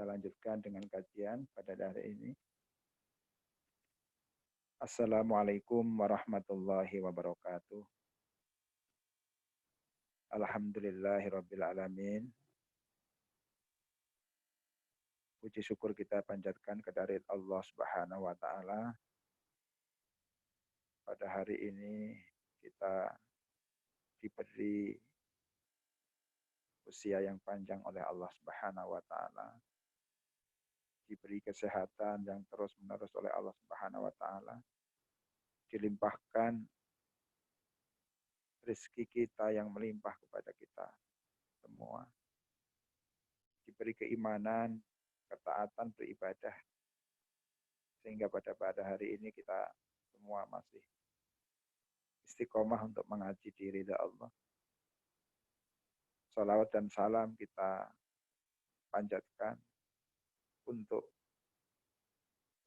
Kita lanjutkan dengan kajian pada hari ini. Assalamualaikum warahmatullahi wabarakatuh. Alhamdulillahirabbil alamin. Puji syukur kita panjatkan kehadirat Allah Subhanahu wa taala. Pada hari ini kita diberi usia yang panjang oleh Allah Subhanahu wa taala. Diberi kesehatan yang terus-menerus oleh Allah Subhanahu wa taala. Dilimpahkan rezeki kita yang melimpah kepada kita semua. Diberi keimanan, ketaatan beribadah. Sehingga pada hari ini kita semua masih istiqomah untuk mengaji di ridha Allah. Salawat dan salam kita panjatkan untuk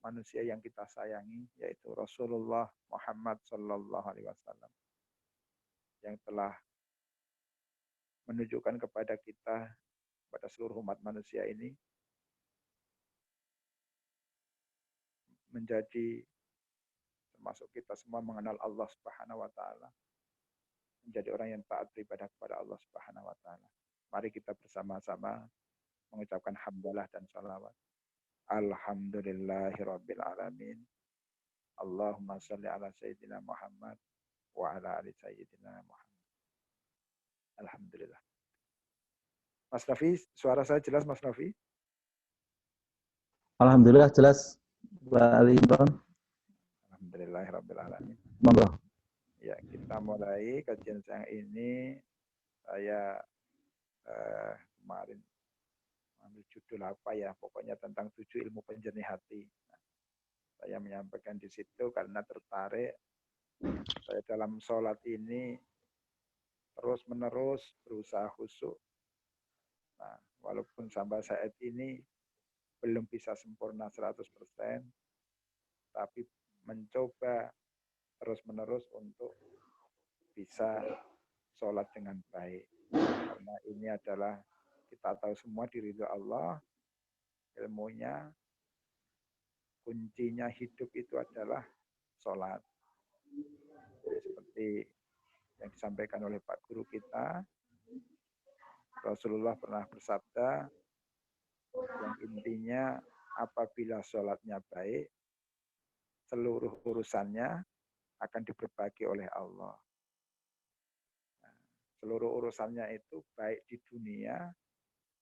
manusia yang kita sayangi, yaitu Rasulullah Muhammad sallallahu alaihi wasallam, yang telah menunjukkan kepada kita, pada seluruh umat manusia ini, menjadi termasuk kita semua mengenal Allah Subhanahu wa taala, menjadi orang yang taat beribadah kepada Allah Subhanahu wa taala. Mari kita bersama-sama mengucapkan hamdalah dan salawat. Alhamdulillahirabbil alamin. Allahumma shalli ala sayyidina Muhammad wa ala ali sayyidina Muhammad. Alhamdulillah. Mas Nafi, suara saya jelas Mas Nafi? Alhamdulillah jelas, Pak Ali Imran. Alhamdulillahirabbil alamin. Monggo. Ya, kita mulai kajian siang ini. Saya kemarin ambil judul apa ya, pokoknya tentang 7 ilmu penjernih hati. Nah, saya menyampaikan di situ karena tertarik. Saya dalam sholat ini terus-menerus berusaha khusyuk. Nah, walaupun sampai saat ini belum bisa sempurna 100%, tapi mencoba terus-menerus untuk bisa sholat dengan baik. Karena ini adalah, kita tahu semua di ridha Allah, ilmunya, kuncinya hidup itu adalah sholat. Jadi seperti yang disampaikan oleh Pak Guru kita, Rasulullah pernah bersabda, yang intinya apabila sholatnya baik, seluruh urusannya akan diberbagi oleh Allah. Nah, seluruh urusannya itu baik di dunia,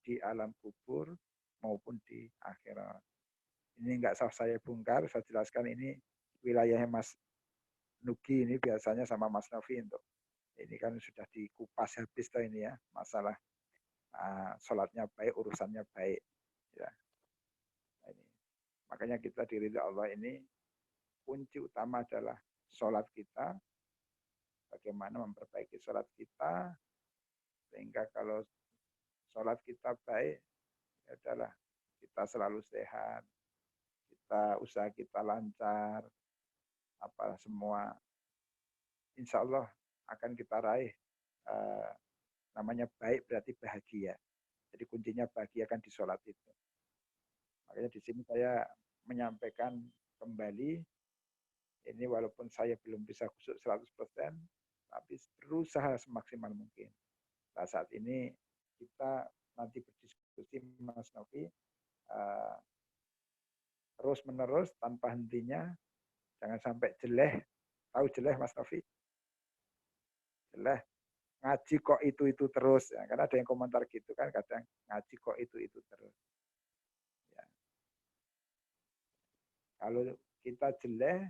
di alam kubur, maupun di akhirat. Ini enggak usah saya bongkar, saya jelaskan, ini wilayahnya Mas Nugi, ini biasanya sama Mas Nafi untuk ini kan sudah dikupas habis toh ini ya, masalah sholatnya baik, urusannya baik. Ya. Ini. Makanya kita di ridha Allah ini, kunci utama adalah sholat kita, bagaimana memperbaiki sholat kita, sehingga kalau sholat kita baik, ya adalah kita selalu sehat, kita usaha kita lancar, apa semua, insya Allah akan kita raih. Namanya baik berarti bahagia. Jadi kuncinya bahagia kan di sholat itu. Makanya di sini saya menyampaikan kembali, ini walaupun saya belum bisa khusyuk 100%, tapi berusaha semaksimal mungkin. Nah, saat ini kita nanti berdiskusi Mas Novi, terus-menerus tanpa hentinya, jangan sampai jeleh. Tahu jeleh Mas Novi? Jeleh. Ngaji kok itu terus. Ya, karena ada yang komentar gitu kan, kadang ngaji kok itu terus. Ya. Kalau kita jeleh,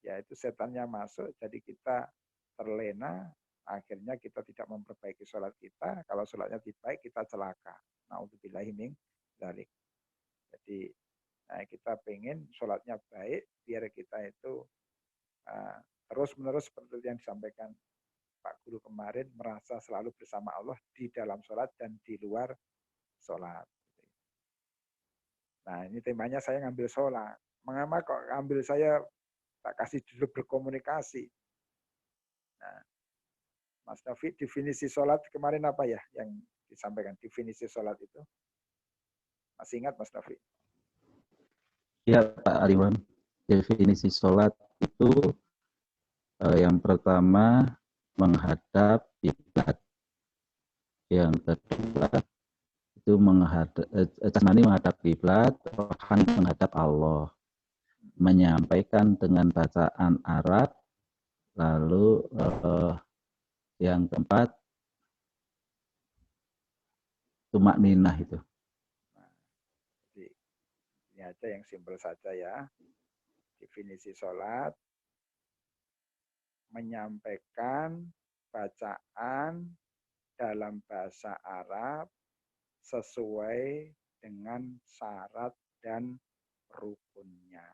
ya itu setannya masuk, jadi kita terlena, akhirnya kita tidak memperbaiki sholat kita. Kalau sholatnya tidak baik, kita celaka. Na'udzubillahi min dzalik. Jadi kita pengen sholatnya baik, biar kita itu terus-menerus seperti yang disampaikan Pak Guru kemarin, merasa selalu bersama Allah di dalam sholat dan di luar sholat. Nah, ini temanya saya ngambil sholat. Mengapa kok ambil saya tak kasih judul berkomunikasi? Nah, Mas David, definisi sholat kemarin apa ya yang disampaikan? Definisi sholat itu? Masih ingat Mas Novi? Ya Pak Alimron, definisi sholat itu yang pertama menghadap kiblat, yang kedua itu menghadap jasmani menghadap kiblat, rohani menghadap Allah, menyampaikan dengan bacaan Arab, lalu yang keempat tumak ninah itu. Nah, jadi ini aja yang simpel saja ya. Definisi sholat, menyampaikan bacaan dalam bahasa Arab sesuai dengan syarat dan rukunnya.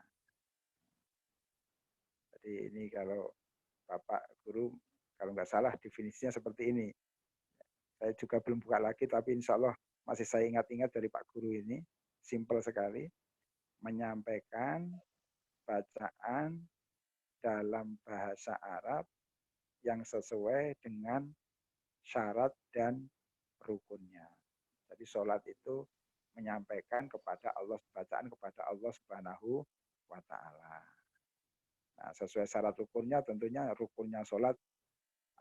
Jadi ini kalau Bapak Guru, kalau nggak salah definisinya seperti ini. Saya juga belum buka lagi, tapi insya Allah masih saya ingat-ingat dari Pak Guru ini. Simple sekali. Menyampaikan bacaan dalam bahasa Arab yang sesuai dengan syarat dan rukunnya. Jadi sholat itu menyampaikan kepada Allah, bacaan kepada Allah Subhanahu wa Ta'ala. Nah, sesuai syarat rukunnya, tentunya rukunnya sholat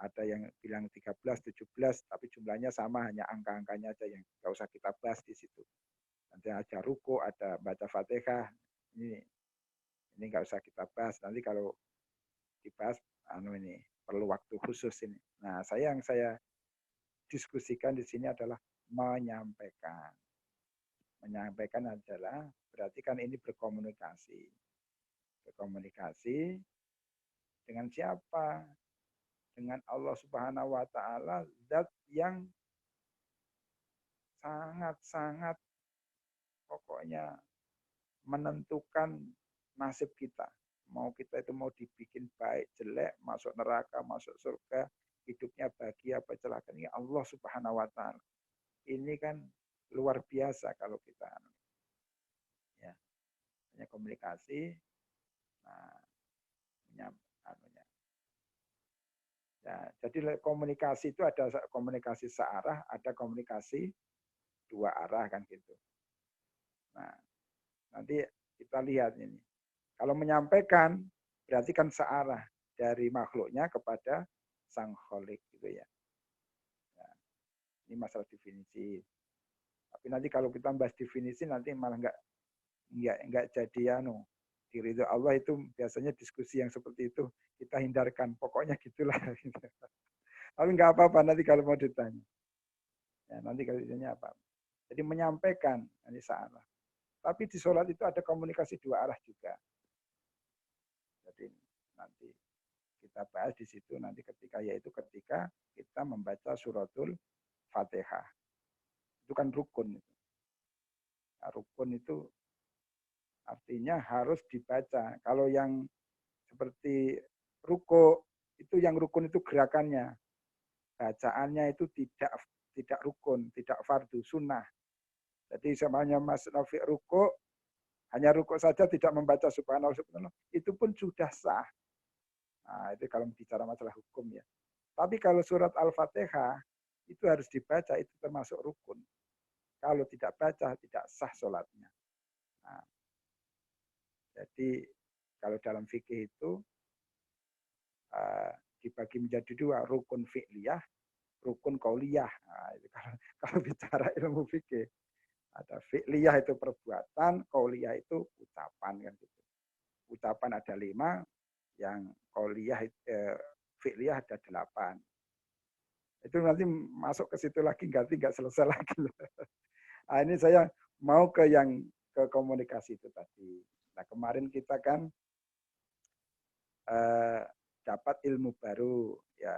ada yang bilang 13, 17, tapi jumlahnya sama, hanya angka-angkanya aja yang nggak usah kita bahas di situ. Nanti ada ruku, ada baca Fatihah, ini nggak usah kita bahas. Nanti kalau dibahas, ini perlu waktu khusus ini. Nah, yang saya diskusikan di sini adalah menyampaikan. Menyampaikan adalah berarti kan ini berkomunikasi. Berkomunikasi dengan siapa? Dengan Allah Subhanahu wa Ta'ala, zat yang sangat-sangat pokoknya menentukan nasib kita. Mau kita itu mau dibikin baik, jelek, masuk neraka, masuk surga, hidupnya bahagia apa celaka, ini Allah Subhanahu wa Ta'ala. Ini kan luar biasa kalau kita ya hanya komunikasi. Nah, ya, jadi komunikasi itu ada komunikasi searah, ada komunikasi dua arah kan gitu. Nah, nanti kita lihat ini. Kalau menyampaikan berarti kan searah dari makhluknya kepada sang kholik gitu ya. Nah, ini masalah definisi. Tapi nanti kalau kita bahas definisi nanti malah nggak jadi Ridho Allah itu biasanya diskusi yang seperti itu kita hindarkan. Pokoknya gitulah. Tapi nggak apa-apa nanti kalau mau ditanya. Ya, nanti kalau ditanya apa. Jadi menyampaikan ini salah. Tapi di sholat itu ada komunikasi dua arah juga. Jadi nanti kita bahas di situ nanti ketika kita membaca suratul Fatihah. Itu kan rukun. Nah, rukun itu artinya harus dibaca. Kalau yang seperti ruko itu yang rukun itu gerakannya. Bacaannya itu tidak rukun, tidak fardu sunnah. Jadi semuanya Mas Rafiq ruko, hanya ruko saja tidak membaca subhanallah, subhanallah, itu pun sudah sah. Nah, itu kalau bicara masalah hukum ya. Tapi kalau surat Al-Fatihah itu harus dibaca, itu termasuk rukun. Kalau tidak baca, tidak sah sholatnya. Nah, jadi kalau dalam fikih itu dibagi menjadi dua, rukun fi'liyah, rukun qauliyah. Nah, itu kalau bicara ilmu fikih. Ada fi'liyah itu perbuatan, qauliyah itu ucapan kan gitu. Ucapan ada 5, yang qauliyah fi'liyah ada 8. Itu nanti masuk ke situ lagi nggak selesai lagi. Nah, ini saya mau ke komunikasi itu tadi. Nah, kemarin kita kan dapat ilmu baru ya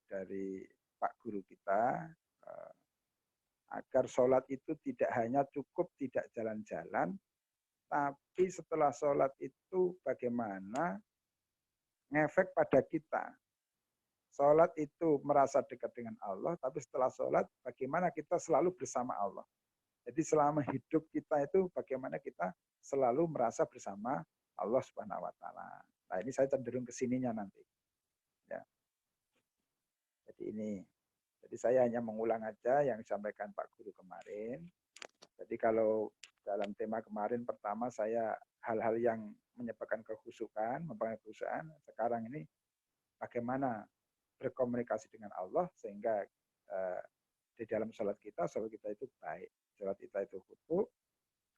dari Pak Guru kita agar sholat itu tidak hanya cukup tidak jalan-jalan, tapi setelah sholat itu bagaimana ngefek pada kita. Sholat itu merasa dekat dengan Allah, tapi setelah sholat bagaimana kita selalu bersama Allah. Jadi selama hidup kita itu bagaimana kita selalu merasa bersama Allah Subhanahu wa Ta'ala. Nah, ini saya cenderung ke sininya nanti. Ya. Jadi saya hanya mengulang aja yang disampaikan Pak Guru kemarin. Jadi kalau dalam tema kemarin pertama saya hal-hal yang menyebabkan kekhusyukan, sekarang ini bagaimana berkomunikasi dengan Allah sehingga di dalam sholat kita itu baik. Sholat kita itu khusyuk.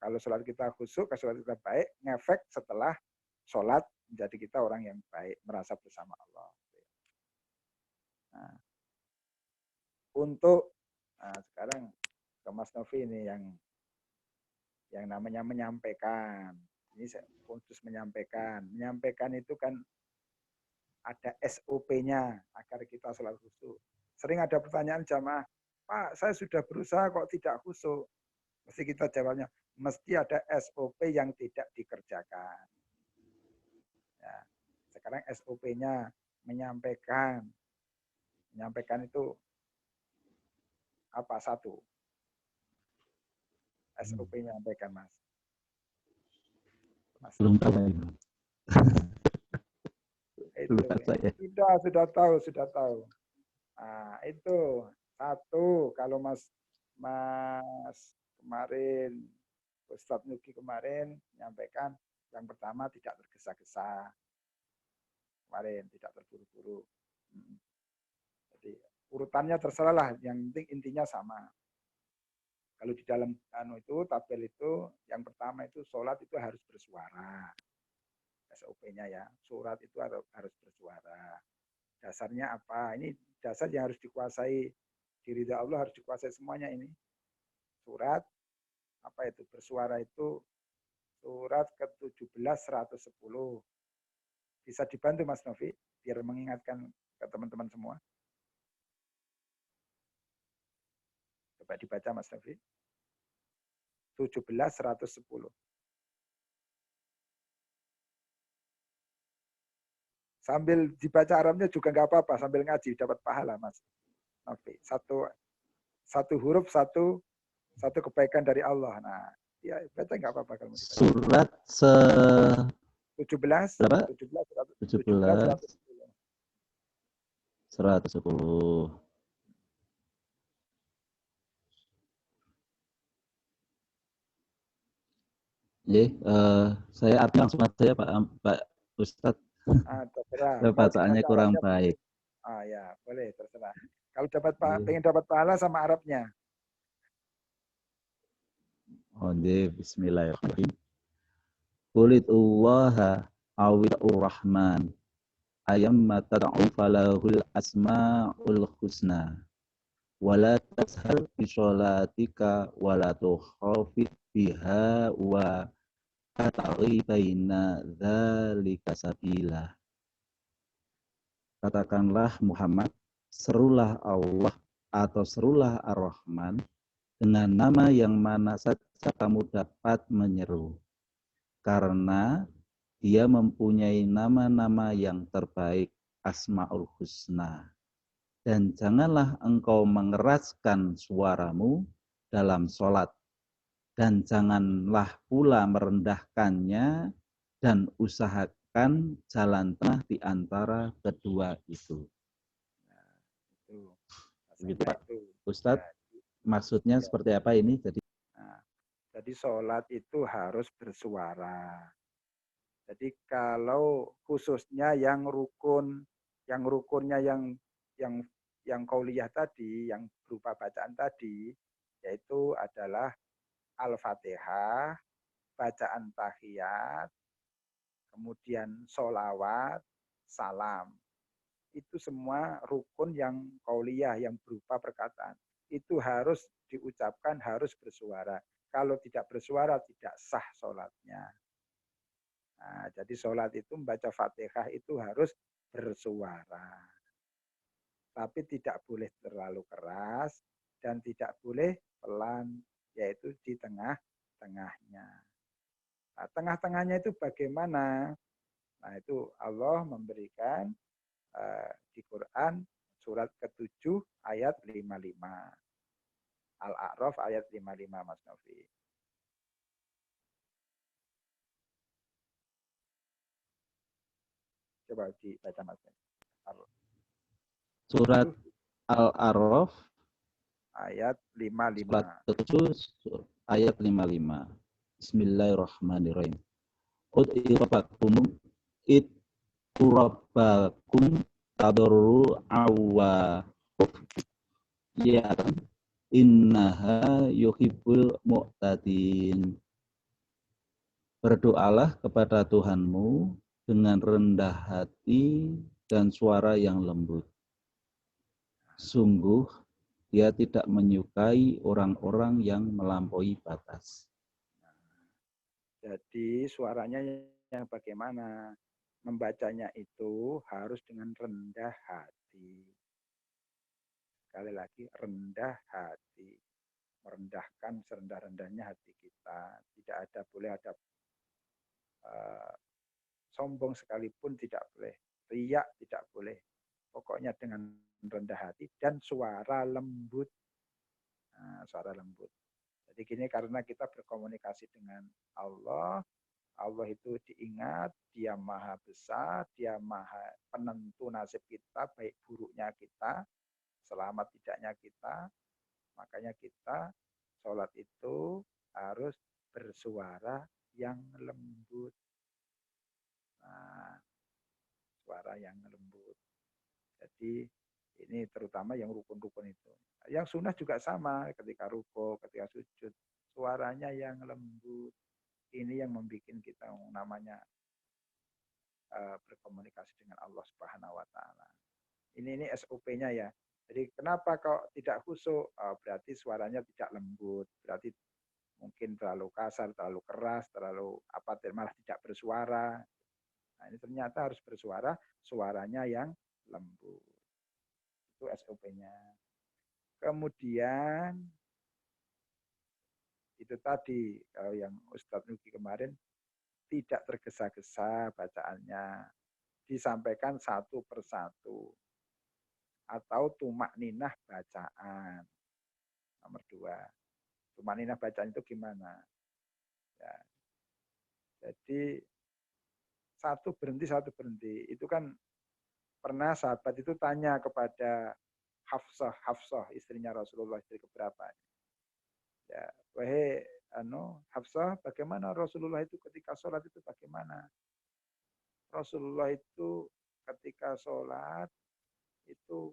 Kalau sholat kita khusyuk, kalau sholat kita baik, ngefek setelah sholat menjadi kita orang yang baik, merasa bersama Allah. Nah, untuk sekarang ke Mas Novi ini yang namanya menyampaikan. Ini saya khusus menyampaikan. Menyampaikan itu kan ada SOP-nya agar kita sholat khusyuk. Sering ada pertanyaan jamaah, Pak, saya sudah berusaha kok tidak khusyuk. Mesti kita jawabnya, mesti ada SOP yang tidak dikerjakan. Ya. Sekarang SOP-nya menyampaikan. Menyampaikan itu apa? Satu. SOP-nya menyampaikan, Mas. Belum tahu. Itu, sudah tahu. Nah, itu satu. Kalau Mas kemarin, Ustadz Nugi kemarin menyampaikan yang pertama tidak tergesa-gesa. Kemarin tidak terburu-buru. Jadi urutannya terserah lah, yang penting intinya sama. Kalau di dalam tabel itu yang pertama itu sholat itu harus bersuara. SOP-nya ya, surat itu harus bersuara. Dasarnya apa? Ini dasar yang harus dikuasai, diri Allah harus dikuasai semuanya ini. Surat apa itu? Bersuara itu surat ke-17 110. Bisa dibantu Mas Novi biar mengingatkan ke teman-teman semua. Coba dibaca Mas Novi. 17 110. Sambil dibaca Arabnya juga nggak apa-apa, sambil ngaji dapat pahala Mas. Novi. Satu huruf satu kebaikan dari Allah. Nah, ya baca nggak apa-apa kalau mau dibaca. Surat 17 berapa? 17 110. Saya arti langsung aja Pak Ustadz. Bacaannya kurang baik. Ya, boleh terserah. Kalau pengen dapat pahala sama Arabnya. Bismillahirrahmanirrahim. Qulillaha awil rahman ayyamma tad'u falahul asmaul husna wala tashal bi sholatika wala tukhafit biha wa kataghi baina dzalika sabila. Katakanlah Muhammad, serulah Allah atau serulah Ar-Rahman dengan nama yang mana saja kamu dapat menyeru. Karena dia mempunyai nama-nama yang terbaik, Asma'ul Husna. Dan janganlah engkau mengeraskan suaramu dalam sholat. Dan janganlah pula merendahkannya dan usahakan jalan tengah di antara kedua itu. Begitu Pak Ustadz, maksudnya seperti apa ini? Jadi sholat itu harus bersuara. Jadi kalau khususnya yang rukunnya yang qauliyah tadi, yang berupa bacaan tadi, yaitu adalah Al-Fatihah, bacaan tahiyat, kemudian sholawat, salam. Itu semua rukun yang qauliyah, yang berupa perkataan. Itu harus diucapkan, harus bersuara. Kalau tidak bersuara, tidak sah sholatnya. Nah, jadi sholat itu membaca Fatihah itu harus bersuara. Tapi tidak boleh terlalu keras dan tidak boleh pelan, yaitu di tengah-tengahnya. Nah, tengah-tengahnya itu bagaimana? Nah, itu Allah memberikan di Quran surat ke-7 ayat 55. Al-A'raf ayat 55 Mas Novi. Coba dibaca Mas. Surat Al-A'raf ayat 55. Surat ke-7 ayat 55. Bismillahirrahmanirrahim. Ud'i rabbakum tadarru'a wa khufyatan innaha yuhibbul mu'tadin. Berdoalah kepada Tuhanmu dengan rendah hati dan suara yang lembut. Sungguh, dia tidak menyukai orang-orang yang melampaui batas. Jadi suaranya yang bagaimana? Membacanya itu harus dengan rendah hati. Sekali lagi, rendah hati. Merendahkan serendah-rendahnya hati kita. Tidak boleh ada sombong sekalipun tidak boleh. Riak tidak boleh. Pokoknya dengan rendah hati dan suara lembut. Nah, suara lembut. Jadi gini, karena kita berkomunikasi dengan Allah, Allah itu diingat, dia maha besar, dia maha penentu nasib kita, baik buruknya kita, selamat tidaknya kita. Makanya kita sholat itu harus bersuara yang lembut. Nah, suara yang lembut. Jadi ini terutama yang rukun-rukun itu. Yang sunnah juga sama, ketika ruko, ketika sujud, suaranya yang lembut. Ini yang membuat kita namanya berkomunikasi dengan Allah Subhanahu wa taala. Ini SOP-nya ya. Jadi kenapa kok tidak khusyuk? Berarti suaranya tidak lembut, berarti mungkin terlalu kasar, terlalu keras, terlalu malah tidak bersuara. Nah, ini ternyata harus bersuara, suaranya yang lembut. Itu SOP-nya. Kemudian itu tadi kalau yang Ustadz Nugi kemarin tidak tergesa-gesa bacaannya, disampaikan satu persatu atau tumak ninah bacaan. Nomor 2, tumak ninah bacaan itu gimana? Ya. Jadi satu berhenti. Itu kan pernah sahabat itu tanya kepada Hafsah istrinya Rasulullah, istri keberapa? Ya, wahai Hafsah, bagaimana Rasulullah itu ketika sholat itu bagaimana? Rasulullah itu ketika sholat itu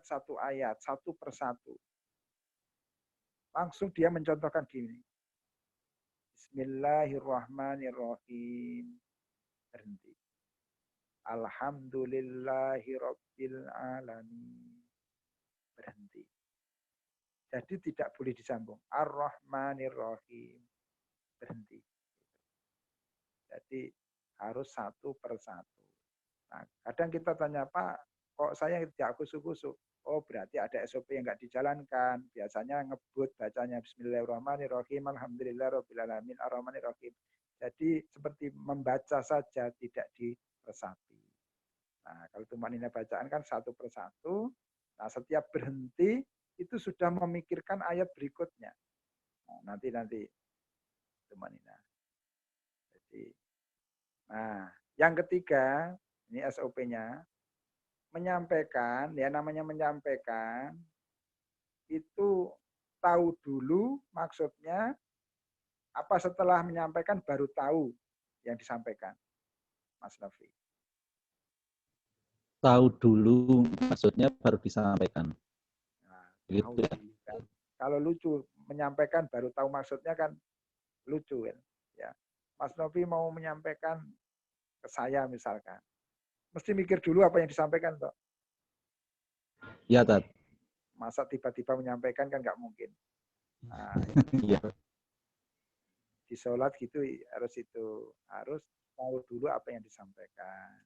satu ayat, satu persatu. Langsung dia mencontohkan gini. Bismillahirrahmanirrahim. Berhenti. Alhamdulillahirabbil alamin. Berhenti. Jadi tidak boleh disambung. Ar-Rahmanir-Rahim. Berhenti. Jadi harus satu persatu. Nah, kadang kita tanya, Pak, kok saya tidak kusuk-kusuk? Oh, berarti ada SOP yang nggak dijalankan. Biasanya ngebut bacanya Bismillahirrahmanirrahim, Alhamdulillahirabbil alamin, Ar-Rahmanir-Rahim. Jadi seperti membaca saja, tidak diresapi. Nah, kalau tumanina bacaan kan satu persatu. Nah, setiap berhenti itu sudah memikirkan ayat berikutnya. Nah, nanti tumanina. Jadi, nah, yang ketiga, ini SOP-nya, menyampaikan, ya namanya menyampaikan, itu tahu dulu maksudnya, apa setelah menyampaikan baru tahu yang disampaikan, Mas Novi? Tahu dulu maksudnya baru disampaikan. Nah, tahu gitu ya. dulu kan. Kalau lucu, menyampaikan baru tahu maksudnya kan lucu kan. Ya. Mas Novi mau menyampaikan ke saya misalkan, mesti mikir dulu apa yang disampaikan toh. Ya, Tat. Masa tiba-tiba menyampaikan kan nggak mungkin. Nah, ya. Di sholat gitu harus tahu dulu apa yang disampaikan.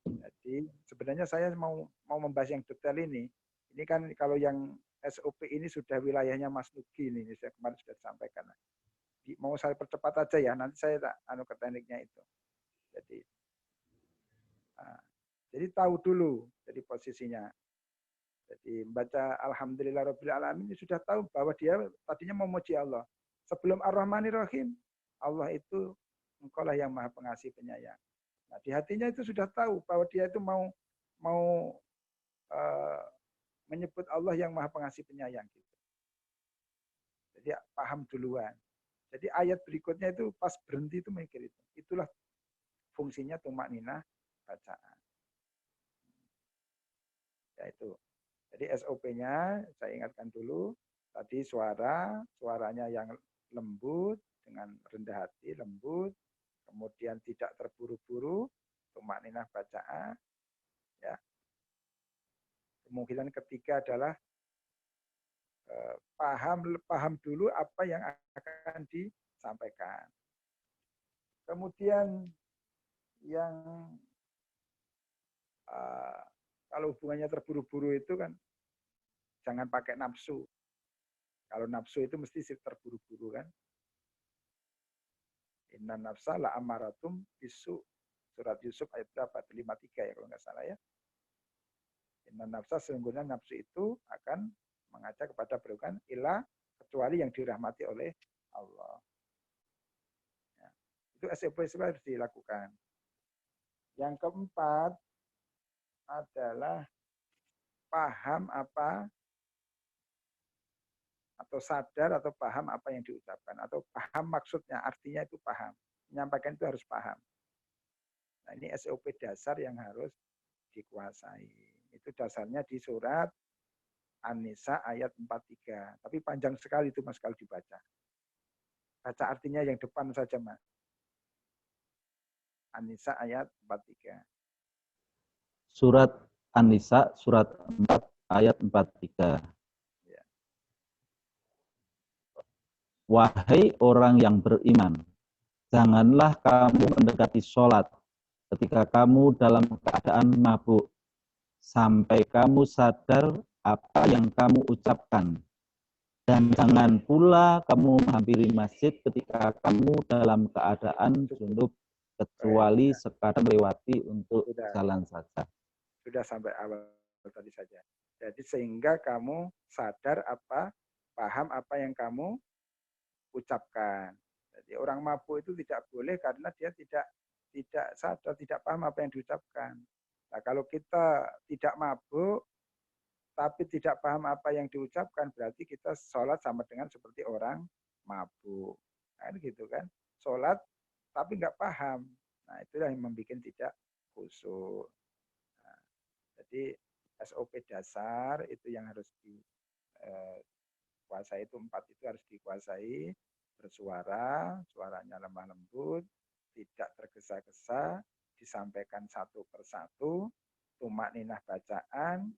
Jadi sebenarnya saya mau membahas yang detail ini. Ini kan kalau yang SOP ini sudah wilayahnya Mas Nugi ini, saya kemarin sudah disampaikan. Mau saya percepat aja ya, nanti saya tak ke tekniknya itu. Jadi tahu dulu jadi posisinya. Jadi membaca Alhamdulillahirabbil alamin sudah tahu bahwa dia tadinya memuji Allah. Sebelum Ar-Rahmanir-Rahim, Allah itu engkaulah yang maha pengasih penyayang. Nah, di hatinya itu sudah tahu bahwa dia itu mau menyebut Allah yang Maha Pengasih Penyayang gitu. Jadi paham duluan. Jadi ayat berikutnya itu pas berhenti itu mikir itu. Itulah fungsinya tumakninah bacaan. Ya itu. Jadi SOP-nya saya ingatkan dulu. Tadi suaranya yang lembut, dengan rendah hati, lembut. Kemudian tidak terburu-buru, tumakninah bacaan. Ya. Kemungkinan ketiga adalah paham dulu apa yang akan disampaikan. Kemudian yang kalau hubungannya terburu-buru itu kan jangan pakai nafsu. Kalau nafsu itu mesti terburu-buru kan. Inna nafsa la amaratum bisu. Surat Yusuf ayat berapa? 53 ya kalau nggak salah ya. Inna nafsa sesungguhnya nafsu itu akan mengajak kepada perbuatan ilah kecuali yang dirahmati oleh Allah. Ya. Itu SOP harus dilakukan. Yang keempat adalah paham apa atau sadar atau paham apa yang diucapkan atau paham maksudnya, artinya itu paham. Menyampaikan itu harus paham. Nah, ini SOP dasar yang harus dikuasai. Itu dasarnya di surat An-Nisa ayat 43. Tapi panjang sekali itu Mas kalau dibaca. Baca artinya yang depan saja Mas. An-Nisa ayat 43. Surat An-Nisa surat 4 ayat 43. Ya. Wahai orang yang beriman, janganlah kamu mendekati sholat ketika kamu dalam keadaan mabuk, sampai kamu sadar apa yang kamu ucapkan. Dan jangan pula kamu menghampiri masjid ketika kamu dalam keadaan junub, kecuali sekadar melewati untuk jalan saja. Sudah sampai awal tadi saja. Jadi sehingga kamu sadar paham apa yang kamu ucapkan. Jadi orang mabuk itu tidak boleh karena dia tidak sadar, tidak paham apa yang diucapkan. Nah, kalau kita tidak mabuk, tapi tidak paham apa yang diucapkan, berarti kita sholat sama dengan seperti orang mabuk. Kan gitu kan. Sholat tapi nggak paham. Nah, itulah yang membuat tidak khusyuk. Nah, jadi SOP dasar itu yang harus dikuasai, itu 4 itu harus dikuasai. Bersuara, suaranya lemah lembut, tidak tergesa-gesa, disampaikan satu persatu, tumakninah bacaan,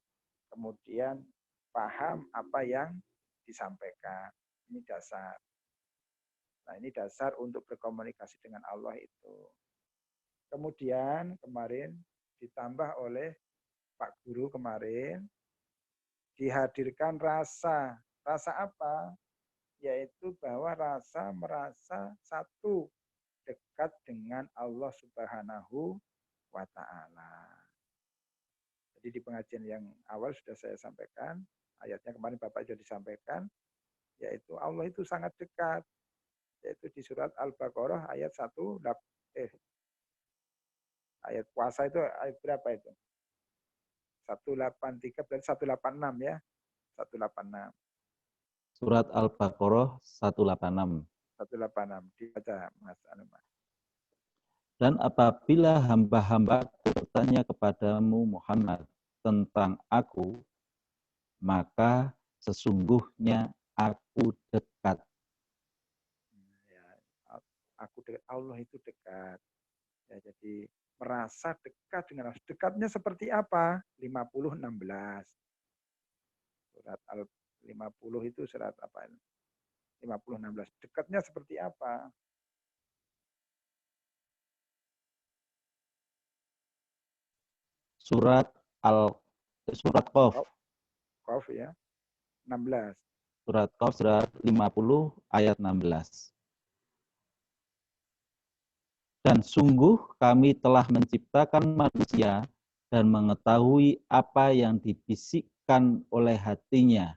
kemudian paham apa yang disampaikan. Ini dasar. Nah, ini dasar untuk berkomunikasi dengan Allah itu. Kemudian kemarin ditambah oleh Pak Guru kemarin, dihadirkan rasa. Rasa apa? Yaitu bahwa rasa merasa satu dekat dengan Allah Subhanahu wa Ta'ala. Jadi di pengajian yang awal sudah saya sampaikan, ayatnya kemarin Bapak sudah disampaikan, yaitu Allah itu sangat dekat. Yaitu di surat Al-Baqarah ayat 1, ayat puasa itu ayat berapa itu? 183 berarti 186 ya. 186. Surat Al-Baqarah 186. 186 dibaca Mas Anumah. Dan apabila hamba-hamba bertanya kepadamu Muhammad tentang aku, maka sesungguhnya aku dekat. Ya, aku dekat, Allah itu dekat. Ya, jadi merasa dekat dengan Allah. Dekatnya seperti apa? 50-16. Surat Al-50 itu surat apa? 50-16. Dekatnya seperti apa? Surat Qaf. Qaf ya. 16. Surat Qaf surat 50 ayat 16. Dan sungguh kami telah menciptakan manusia dan mengetahui apa yang dibisikkan oleh hatinya.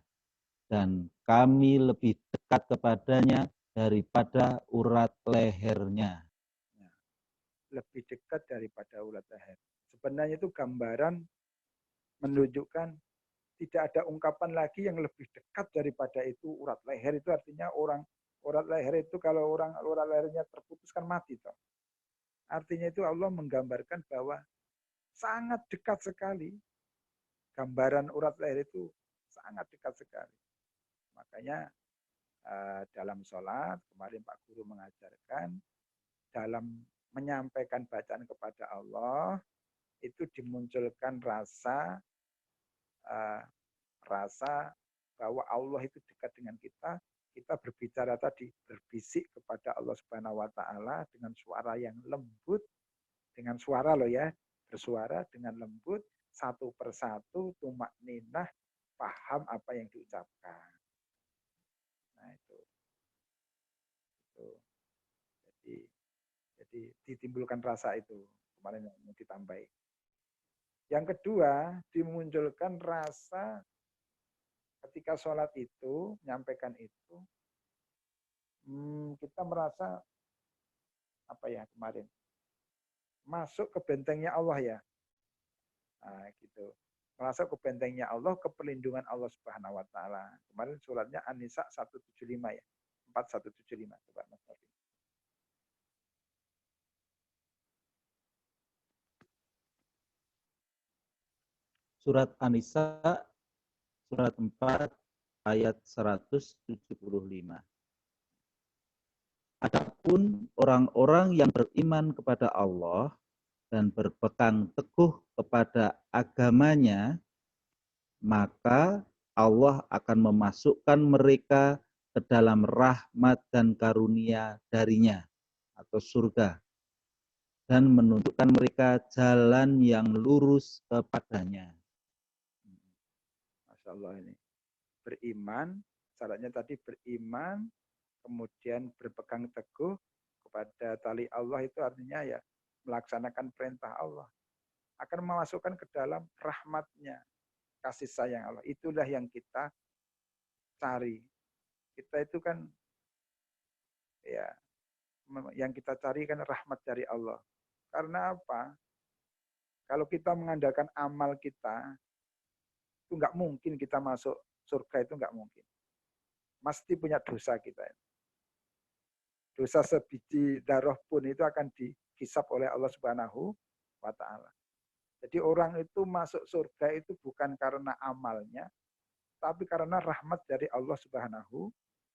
Dan kami lebih dekat kepadanya daripada urat lehernya. Lebih dekat daripada urat leher. Sebenarnya itu gambaran menunjukkan tidak ada ungkapan lagi yang lebih dekat daripada itu. Urat leher itu artinya urat leher itu kalau urat lehernya terputus kan mati toh. Artinya itu Allah menggambarkan bahwa sangat dekat sekali. Gambaran urat leher itu sangat dekat sekali. Makanya dalam sholat, kemarin Pak Guru mengajarkan, dalam menyampaikan bacaan kepada Allah, itu dimunculkan rasa bahwa Allah itu dekat dengan kita. Kita berbicara tadi, berbisik kepada Allah Subhanahu wa Ta'ala dengan suara yang lembut, dengan suara loh ya, bersuara dengan lembut, satu persatu, tumak ninah, paham apa yang diucapkan. Nah itu. Jadi ditimbulkan rasa itu kemarin yang ditambahi. Yang kedua, dimunculkan rasa ketika sholat itu, menyampaikan itu, kita merasa apa ya kemarin, masuk ke bentengnya Allah ya. Nah, gitu. Masuk ke bentengnya Allah, ke perlindungan Allah Subhanahu wa Ta'ala. Kemarin suratnya An-Nisa 175 ya. 4175. Coba Mas Taufik. Surat An-Nisa, surat 4, ayat 175. Adapun orang-orang yang beriman kepada Allah dan berpegang teguh kepada agamanya, maka Allah akan memasukkan mereka ke dalam rahmat dan karunia darinya atau surga dan menunjukkan mereka jalan yang lurus kepadanya. Masya Allah ini. Beriman, syaratnya tadi beriman, kemudian berpegang teguh kepada tali Allah itu artinya ya melaksanakan perintah Allah. Akan memasukkan ke dalam rahmatnya, kasih sayang Allah. Itulah yang kita cari. Kita itu kan ya yang kita cari kan rahmat dari Allah. Karena apa? Kalau kita mengandalkan amal kita, itu nggak mungkin kita masuk surga, itu nggak mungkin. Mesti punya dosa kita. Dosa sebiji darah pun itu akan dihisap oleh Allah Subhanahu wa Ta'ala. Jadi orang itu masuk surga itu bukan karena amalnya, tapi karena rahmat dari Allah Subhanahu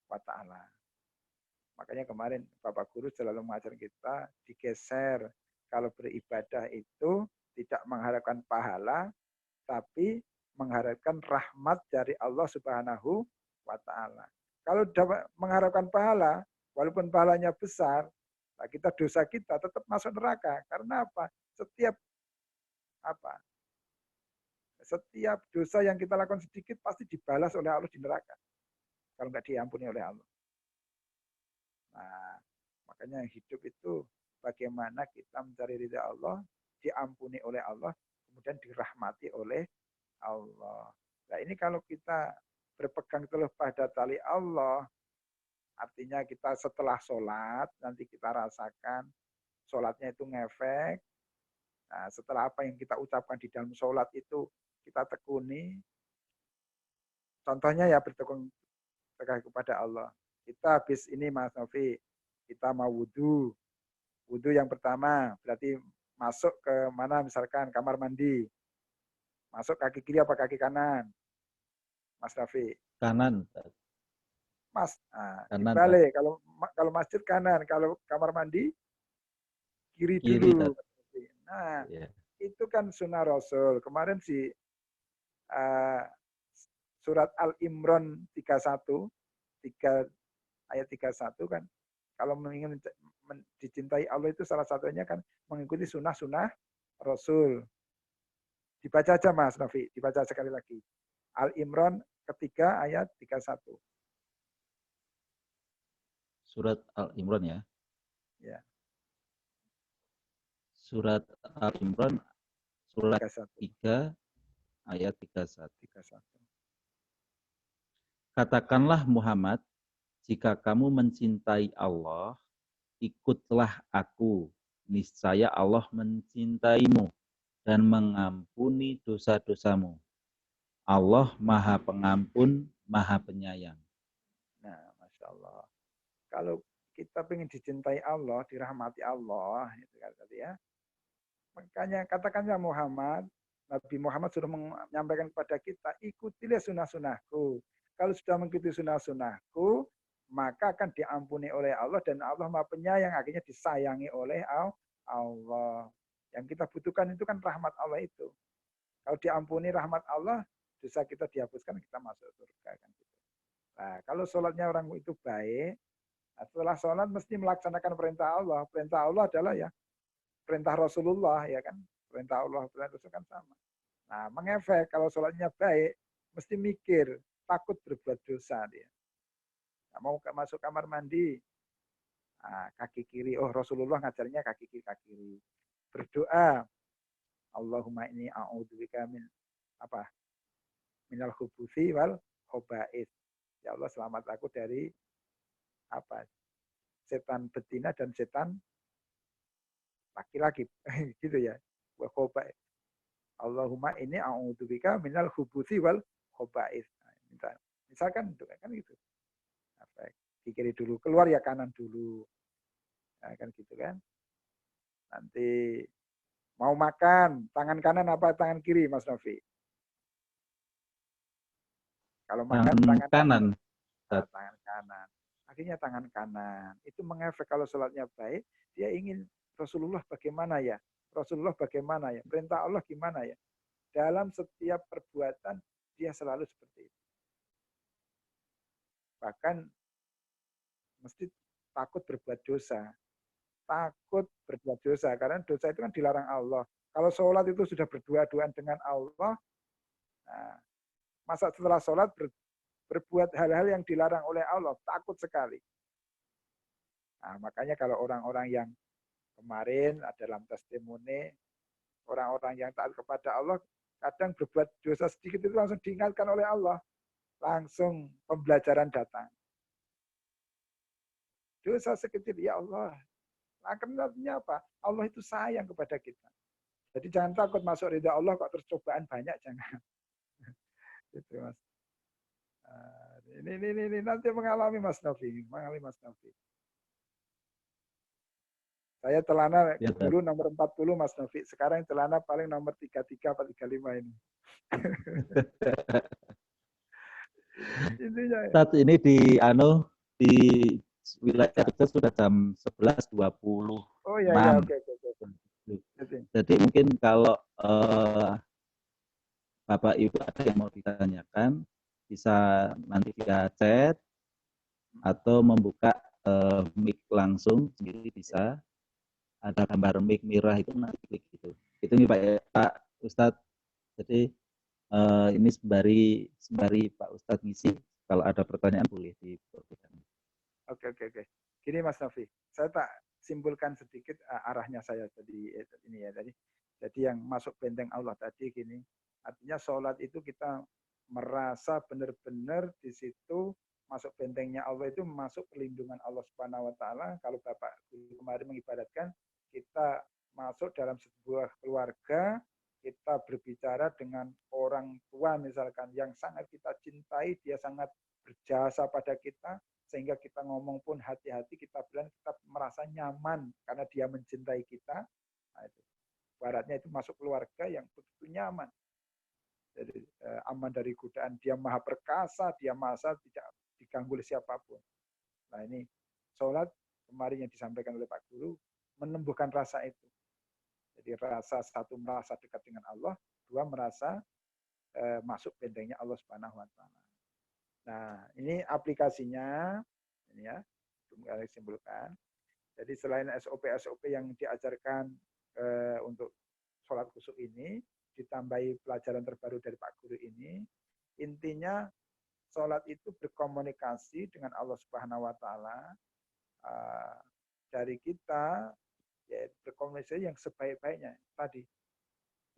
wa Ta'ala. Makanya kemarin Bapak Guru selalu mengajar kita digeser. Kalau beribadah itu tidak mengharapkan pahala, tapi mengharapkan rahmat dari Allah Subhanahu wa Ta'ala. Kalau mengharapkan pahala, walaupun pahalanya besar, kita dosa kita tetap masuk neraka. Karena apa? Setiap dosa yang kita lakukan sedikit pasti dibalas oleh Allah di neraka. Kalau nggak diampuni oleh Allah. Nah, makanya hidup itu bagaimana kita mencari ridha Allah, diampuni oleh Allah, kemudian dirahmati oleh Allah. Nah ini kalau kita berpegang teguh pada tali Allah, artinya kita setelah sholat, nanti kita rasakan sholatnya itu ngefek. Nah, setelah apa yang kita ucapkan di dalam sholat itu kita tekuni. Contohnya ya bertegung kepada Allah. Kita habis ini Mas Novi, kita mau wudhu. Wudhu yang pertama berarti masuk ke mana misalkan kamar mandi. Masuk kaki kiri apa kaki kanan? Mas Rafi. Kanan. Mas, kanan, dibalik. Kalau masjid kanan, kalau kamar mandi kiri dulu. Nah, itu kan sunnah Rasul. Kemarin surat Al-Imran 31, ayat 31 kan, kalau ingin dicintai Allah itu salah satunya kan mengikuti sunnah-sunnah Rasul. Dibaca aja Mas Nafi, dibaca sekali lagi. Al-Imran ketiga ayat 31. Surat Al-Imran ya. Ya. Surat Al-Imran surat 3 ayat 31. Katakanlah Muhammad, jika kamu mencintai Allah, ikutlah aku. Niscaya Allah mencintaimu dan mengampuni dosa-dosamu. Allah Maha Pengampun, Maha Penyayang. Nah, Masya Allah. Kalau kita ingin dicintai Allah, dirahmati Allah, itu kan tadi ya. Makanya katakanlah Muhammad, Nabi Muhammad sudah menyampaikan kepada kita, ikutilah sunnah-sunnahku. Kalau sudah mengikuti sunnah-sunnahku, maka akan diampuni oleh Allah dan Allah Maha Penyayang, akhirnya disayangi oleh Allah. Yang kita butuhkan itu kan rahmat Allah itu. Kalau diampuni rahmat Allah, dosa kita dihapuskan, kita masuk surga kan gitu. Nah, kalau sholatnya orang itu baik, setelah sholat mesti melaksanakan perintah Allah. Perintah Allah adalah ya perintah Rasulullah ya kan. Perintah Allah, perintah Rasul kan sama. Nah, mengefek kalau sholatnya baik, mesti mikir, takut berbuat dosa dia. Nah, mau masuk kamar mandi, nah, kaki kiri, oh Rasulullah ngajarnya kaki kiri. Berdoa, Allahumma ini a'udzubika min apa? Minal khubuthi wal khobais. Ya Allah selamat aku dari apa? Setan betina dan setan laki-laki gitu ya. Wa khobais. Allahumma ini a'udzubika minal khubuthi wal khobais. Nah, misalkan kan gitu. Apa? Di kiri dulu, keluar ya kanan dulu. Nah, kan gitu kan. Nanti mau makan, tangan kanan apa tangan kiri Mas Novi? Kalau makan tangan kanan. tangan kanan. Akhirnya tangan kanan. Itu mengefek kalau sholatnya baik, dia ingin Rasulullah bagaimana ya? Rasulullah bagaimana ya? Perintah Allah gimana ya? Dalam setiap perbuatan dia selalu seperti itu. Bahkan mesti takut berbuat dosa. Takut berbuat dosa. Karena dosa itu kan dilarang Allah. Kalau sholat itu sudah berdua-duaan dengan Allah, nah, masa setelah sholat berbuat hal-hal yang dilarang oleh Allah, takut sekali. Nah, makanya kalau orang-orang yang kemarin dalam testimoni, orang-orang yang taat kepada Allah, kadang berbuat dosa sedikit itu langsung diingatkan oleh Allah. Langsung pembelajaran datang. Dosa sekecil, ya Allah. Artinya apa? Allah itu sayang kepada kita. Jadi jangan takut masuk ridha Allah kok terus cobaan banyak, jangan. Gitu, Mas. Ini nanti mengalami Mas Novi, Saya celana Ya, dulu nomor 40 Mas Novi, sekarang celana paling nomor 33 atau 35 ini. Intinya saat ini di wilayah kita sudah jam 11.26. oh ya oke. Jadi mungkin kalau Bapak Ibu ada yang mau ditanyakan, bisa nanti via chat atau membuka mic langsung sendiri bisa. Ada gambar mic merah itu nanti klik gitu. Itu nih Pak Ustadz. Jadi ini sembari Pak Ustadz ngisi. Kalau ada pertanyaan boleh diperhatikan. Oke. Gini Mas Novi, saya tak simpulkan sedikit arahnya saya tadi ini ya tadi. Jadi yang masuk benteng Allah tadi gini, artinya sholat itu kita merasa benar-benar di situ masuk bentengnya Allah itu masuk perlindungan Allah Subhanahu wa taala. Kalau Bapak kemarin mengibaratkan kita masuk dalam sebuah keluarga, kita berbicara dengan orang tua misalkan yang sangat kita cintai, dia sangat berjasa pada kita, sehingga kita ngomong pun hati-hati, kita bilang kita merasa nyaman karena dia mencintai kita. Nah, itu. Baratnya itu masuk keluarga yang begitu nyaman. Jadi aman dari godaan, dia maha perkasa, dia maha tidak diganggu oleh siapapun. Nah ini sholat kemarin yang disampaikan oleh Pak Guru menumbuhkan rasa itu. Jadi rasa satu merasa dekat dengan Allah, dua merasa masuk bentengnya Allah Subhanahu wa taala. Nah, ini aplikasinya ini ya, belum simpulkan. Jadi selain SOP yang diajarkan untuk sholat khusyuk ini, ditambahi pelajaran terbaru dari Pak Guru ini, intinya sholat itu berkomunikasi dengan Allah Subhanahu wa taala. Dari kita ya berkomunikasi yang sebaik-baiknya tadi.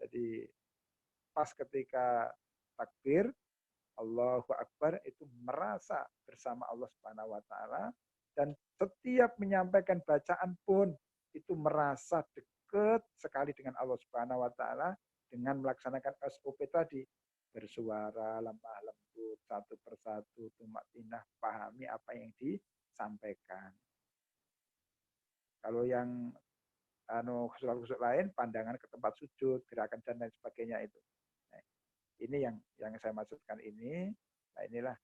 Jadi pas ketika takbir Allahu Akbar itu merasa bersama Allah Subhanahu wa taala dan setiap menyampaikan bacaan pun itu merasa dekat sekali dengan Allah Subhanahu wa taala dengan melaksanakan SOP tadi. bersuara lemah lembut, satu persatu, tumakninah, pahami apa yang disampaikan. Kalau yang khusyuk lain, pandangan ke tempat sujud, gerakan dan lain sebagainya itu. Nah, ini yang saya maksudkan ini. Nah inilah.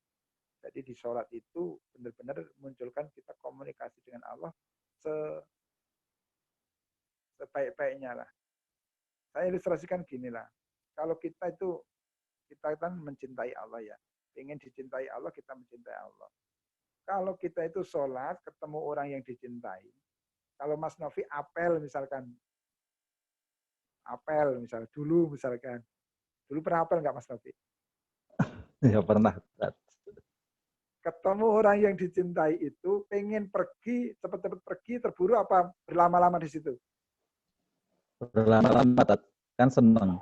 Jadi di sholat itu benar-benar munculkan kita komunikasi dengan Allah sebaik-baiknya lah. Saya ilustrasikan gini lah. Kalau kita kan mencintai Allah ya. Ingin dicintai Allah, kita mencintai Allah. Kalau kita itu sholat, ketemu orang yang dicintai. Kalau Mas Novi apel misalkan. Dulu pernah apel nggak Mas Novi? Ya pernah. Ketemu orang yang dicintai itu, pengen pergi, cepat-cepat pergi, terburu apa berlama-lama di situ? Berlama-lama kan seneng.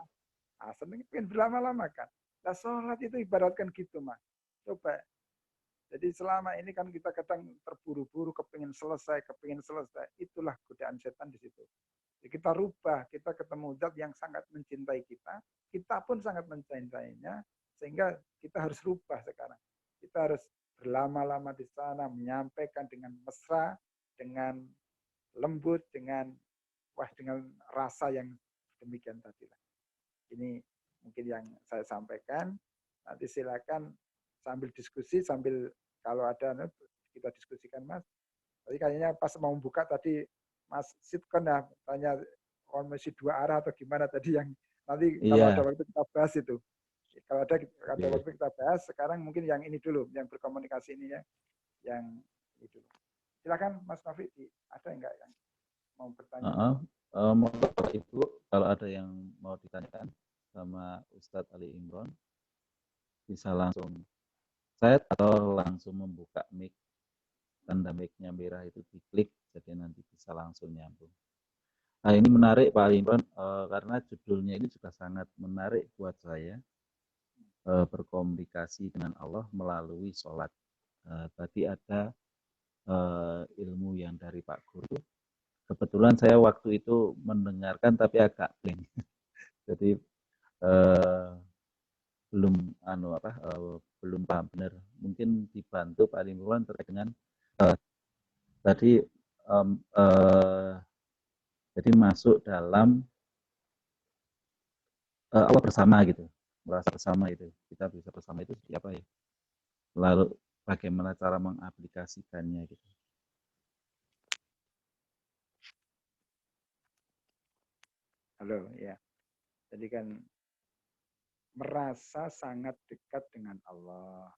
Seneng pengen berlama-lama kan. Nah sholat itu ibaratkan gitu Mas. Coba. Jadi selama ini kan kita kadang terburu-buru, kepingin selesai. Itulah godaan setan di situ. Jadi kita rubah, kita ketemu zat yang sangat mencintai kita pun sangat mencintainya, sehingga kita harus rubah sekarang. Kita harus berlama-lama di sana, menyampaikan dengan mesra, dengan lembut, dengan rasa yang demikian tadi. Ini mungkin yang saya sampaikan. Nanti silakan sambil diskusi, sambil kalau ada kita diskusikan Mas. Tadi kayaknya pas mau buka tadi Mas Sitkon ya tanya masih dua arah atau gimana tadi yang nanti kalau ada waktu kita bahas itu. Kalau ada waktu kita bahas. Sekarang mungkin yang ini dulu, yang berkomunikasi ini ya, yang itu. Silakan Mas Novi, ada enggak yang mau bertanya? Ibu, kalau ada yang mau ditanyakan sama Ustadz Ali Imron, bisa langsung chat atau langsung membuka mic. Tanda mic-nya merah itu diklik, jadi nanti bisa langsung nyambung. Nah ini menarik Pak Ali Imron, karena judulnya ini juga sangat menarik buat saya, berkomunikasi dengan Allah melalui sholat. Tadi ada ilmu yang dari Pak Guru. Kebetulan saya waktu itu mendengarkan tapi agak blank. Jadi belum paham benar. Mungkin dibantu Pak Imron terkait dengan tadi jadi masuk dalam Allah bersama gitu, merasa bersama itu. Kita bisa bersama itu seperti apa ya? Lalu bagaimana cara mengaplikasikannya gitu. Halo, ya. Jadi kan merasa sangat dekat dengan Allah.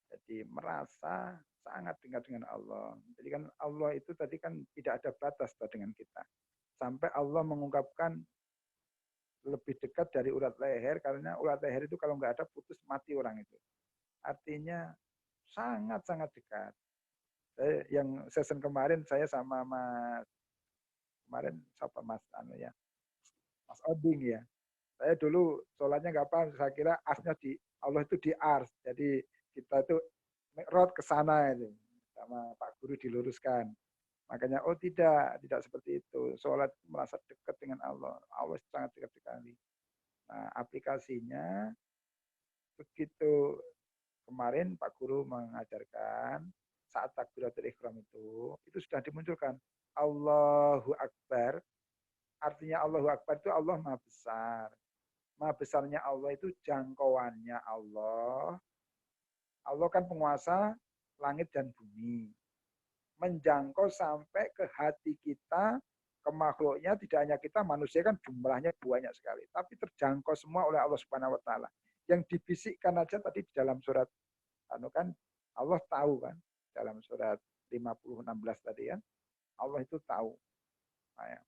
Jadi merasa sangat dekat dengan Allah. Jadi kan Allah itu tadi kan tidak ada batas dengan kita. Sampai Allah mengungkapkan lebih dekat dari urat leher, karena urat leher itu kalau nggak ada putus mati orang itu. Artinya sangat-sangat dekat. Yang season kemarin saya sama Mas Oding ya. Saya dulu sholatnya nggak paham, saya kira asnya Allah itu di ars. Jadi kita itu mi'raj ke sana itu. Sama Pak Guru diluruskan. Makanya tidak seperti itu. Sholat merasa dekat dengan Allah. Allah sangat dekat sekali. Nah, aplikasinya begitu kemarin Pak Guru mengajarkan saat takbiratul ihram itu sudah dimunculkan Allahu Akbar. Artinya Allahu Akbar itu Allah Maha Besar. Maha besarnya Allah itu jangkauannya Allah. Allah kan penguasa langit dan bumi. Menjangkau sampai ke hati kita, ke makhluknya, tidak hanya kita, manusia kan jumlahnya banyak sekali. Tapi terjangkau semua oleh Allah Subhanahu wa Ta'ala. Yang dibisikkan aja tadi di dalam surat, kan Allah tahu kan, dalam surat 50:16 tadi kan, Allah itu tahu. Nah,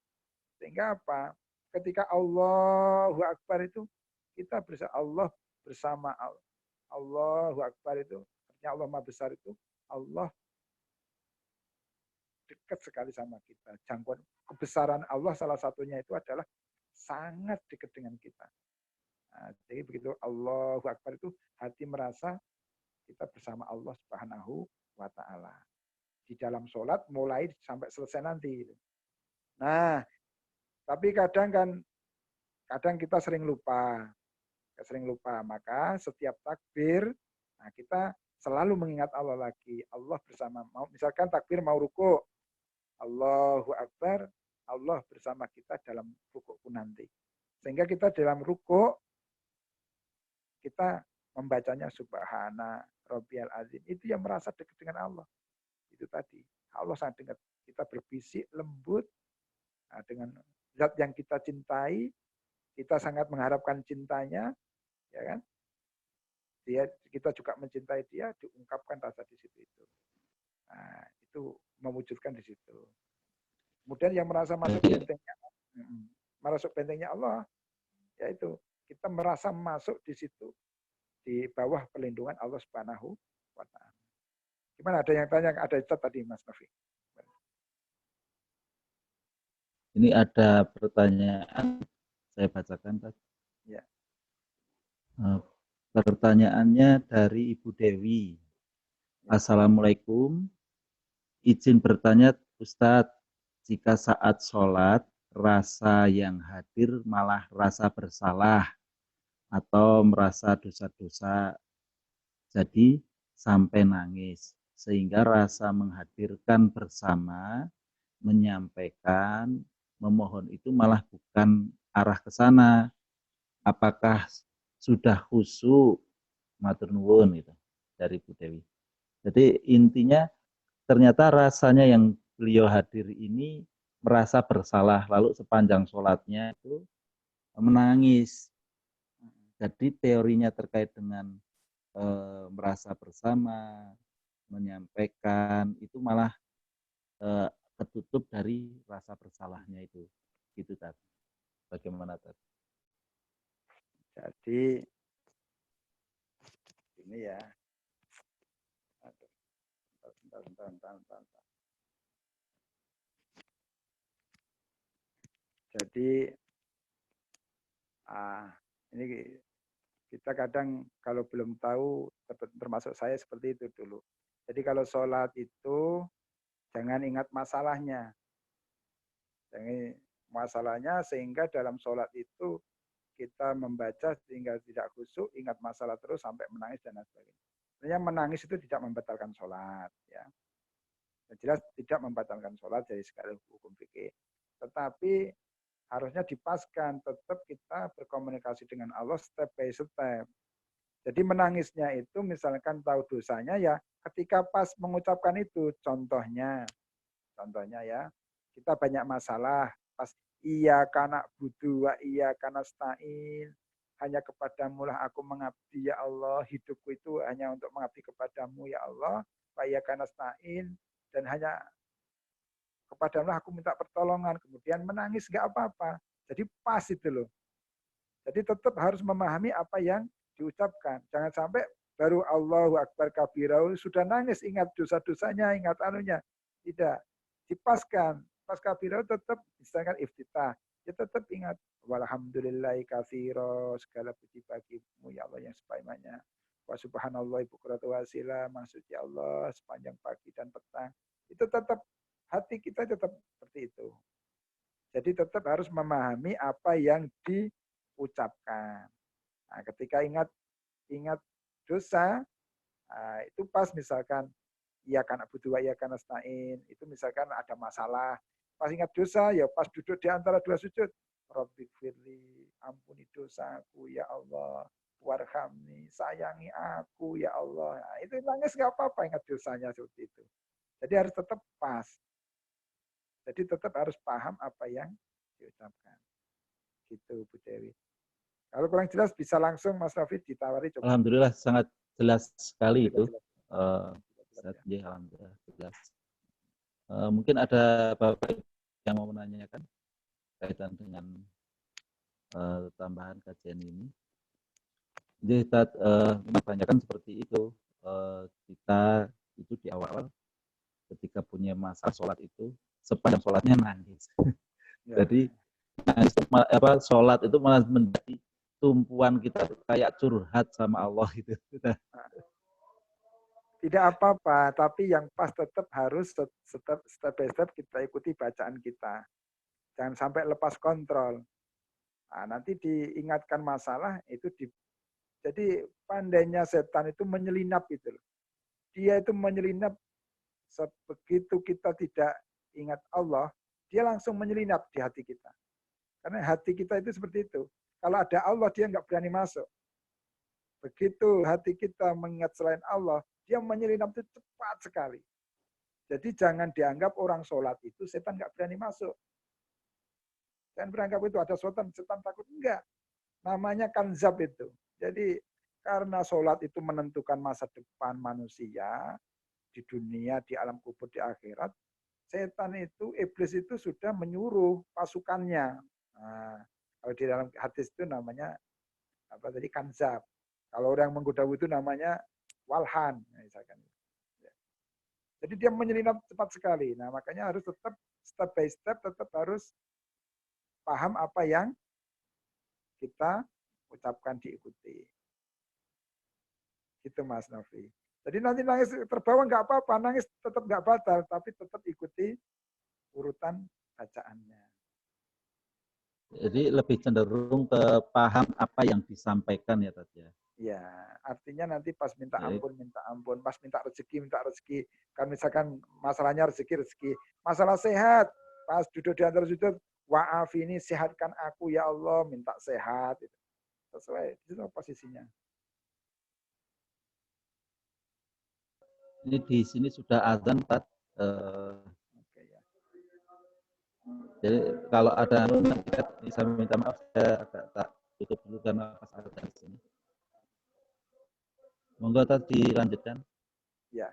sehingga apa? Ketika Allahu Akbar itu, kita Allah bersama Allah. Allahu Akbar itu, artinya Allah Maha Besar itu, Allah dekat sekali sama kita. Jangkauan kebesaran Allah salah satunya itu adalah sangat dekat dengan kita. Nah, jadi begitu Allahu Akbar itu, hati merasa kita bersama Allah Subhanahu wa Ta'ala. Di dalam sholat mulai sampai selesai nanti. Nah, tapi kadang kita sering lupa. sering lupa. Maka setiap takbir, nah kita selalu mengingat Allah lagi. Allah bersama, misalkan takbir mau ruku, Allahu Akbar, Allah bersama kita dalam ruku pun nanti. Sehingga kita dalam ruku, kita membacanya Subhana Rabbiyal Azim. Itu yang merasa dekat dengan Allah. Itu tadi. Allah sangat dekat. Kita berbisik lembut dengan zat yang kita cintai. Kita sangat mengharapkan cintanya, ya kan? Kita juga mencintai dia, diungkapkan rasa di situ itu. Nah, itu mewujudkan di situ. Kemudian yang merasa masuk bentengnya Allah, yaitu kita merasa masuk di situ, di bawah perlindungan Allah Subhanahu wa Ta'ala. Gimana, ada yang tanya, ada chat tadi Mas Novi? Ini ada pertanyaan, saya bacakan tadi. Ya. Pertanyaannya dari Ibu Dewi. Assalamualaikum. Izin bertanya Ustadz, jika saat sholat rasa yang hadir malah rasa bersalah atau merasa dosa-dosa, jadi sampai nangis, sehingga rasa menghadirkan bersama, menyampaikan, memohon itu malah bukan arah ke sana. Apakah sudah khusyuk? Matur nuwun itu dari Bu Dewi. Jadi intinya ternyata rasanya yang beliau hadir ini merasa bersalah, lalu sepanjang sholatnya itu menangis. Jadi teorinya terkait dengan merasa bersama, menyampaikan, itu malah ketutup dari rasa bersalahnya itu. Gitu tadi. Bagaimana tadi? Jadi ini ya. Bentar. Jadi ini kita kadang kalau belum tahu, termasuk saya seperti itu dulu. Jadi kalau sholat itu jangan ingat masalahnya. Jangan masalahnya sehingga dalam sholat itu kita membaca sehingga tidak khusyuk, ingat masalah terus sampai menangis dan lain sebagainya. Sebenarnya menangis itu tidak membatalkan sholat. Ya. Jelas tidak membatalkan sholat dari segala hukum fikih. Tetapi harusnya dipaskan, tetap kita berkomunikasi dengan Allah step by step. Jadi menangisnya itu misalkan tahu dosanya ya ketika pas mengucapkan itu, contohnya ya, kita banyak masalah, pas iya kana budu wa iya kana stain, hanya kepadamu lah aku mengabdi ya Allah, hidupku itu hanya untuk mengabdi kepadamu ya Allah, wa iya kana stain, dan hanya kepadamu aku minta pertolongan, kemudian menangis nggak apa-apa. Jadi pas itu loh. Jadi tetap harus memahami apa yang diucapkan. Jangan sampai baru Allahu Akbar kabirau sudah nangis, ingat dosa-dosanya, ingat anunya. Tidak. Dipaskan. Pas kabirau tetap misalkan iftitah. Ya tetap ingat walhamdulillahi katsira, segala puji bagimu ya Allah yang sebanyak-banyaknya. Wa subhanallah bukratu wasila, maksudnya Allah sepanjang pagi dan petang. Itu tetap hati kita tetap seperti itu. Jadi tetap harus memahami apa yang diucapkan. Nah, ketika ingat dosa, itu pas misalkan iya kana butuh iya kana stain, itu misalkan ada masalah. Pas ingat dosa ya pas duduk di antara dua sujud, Rabbi firli, ampuni dosaku ya Allah, warhamni, sayangi aku ya Allah. Nah, itu nangis nggak apa-apa ingat dosanya seperti itu. Jadi harus tetap pas. Jadi tetap harus paham apa yang diucapkan. Gitu Bu Dewi. Kalau kurang jelas bisa langsung Mas Rafi ditawari coba. Alhamdulillah sangat jelas sekali itu. Ya. Alhamdulillah jelas. Mungkin ada Bapak yang mau menanyakan kaitan dengan tambahan kajian ini. Jadi kita menanyakan seperti itu. Kita itu di awal ketika punya masalah sholat itu sepanjang sholatnya nangis. Ya. Jadi sholat itu malah menjadi tumpuan kita kayak curhat sama Allah gitu. Tidak apa-apa, tapi yang pas tetap harus step by step kita ikuti bacaan kita. Jangan sampai lepas kontrol. Nah, nanti diingatkan masalah itu Jadi pandainya setan itu menyelinap itu. Dia itu menyelinap begitu kita tidak ingat Allah, dia langsung menyelinap di hati kita. Karena hati kita itu seperti itu. Kalau ada Allah, dia nggak berani masuk. Begitu hati kita mengingat selain Allah, dia menyelinap itu cepat sekali. Jadi jangan dianggap orang sholat itu setan nggak berani masuk. Jangan beranggap itu ada setan takut. Enggak. Namanya kanzab itu. Jadi karena sholat itu menentukan masa depan manusia di dunia, di alam kubur, di akhirat, setan itu, iblis itu sudah menyuruh pasukannya. Nah, kalau di dalam hadis itu namanya apa tadi kanzab. Kalau orang menggoda itu namanya walhan, misalkan. Jadi dia menyelinap cepat sekali. Nah, makanya harus tetap step by step tetap harus paham apa yang kita ucapkan diikuti. Gitu Mas Novi. Jadi nanti nangis terbawa nggak apa-apa, nangis tetap nggak batal, tapi tetap ikuti urutan bacaannya. Jadi lebih cenderung ke paham apa yang disampaikan ya tadi ya. Ya, artinya nanti pas minta Jadi, ampun, pas minta rezeki. Kan misalkan masalahnya rezeki. Masalah sehat, pas duduk di antara sujud, wa'af ini sehatkan aku ya Allah, minta sehat. Sesuai, itu posisinya. ini di sini sudah azan Pak. Oke, ya. Jadi kalau ada kita bisa minta maaf, saya agak tak tutup dulu karena pas ada di sini. Monggo tadi dilanjutkan. Ya,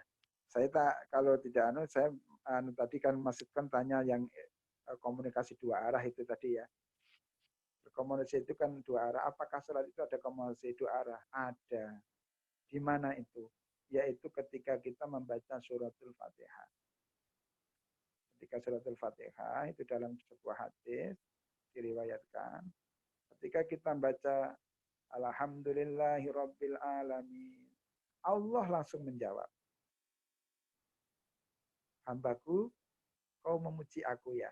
saya tak kalau tidak saya tadi kan masukkan tanya yang komunikasi dua arah itu tadi ya. Komunikasi itu kan dua arah. Apakah sholat itu ada komunikasi dua arah? Ada. Di mana itu? Yaitu ketika kita membaca suratul Fatihah. Ketika suratul Fatihah itu dalam sebuah hadis diriwayatkan. Ketika kita baca Alhamdulillahirabbil alamin. Allah langsung menjawab. Hambaku, kau memuji aku ya.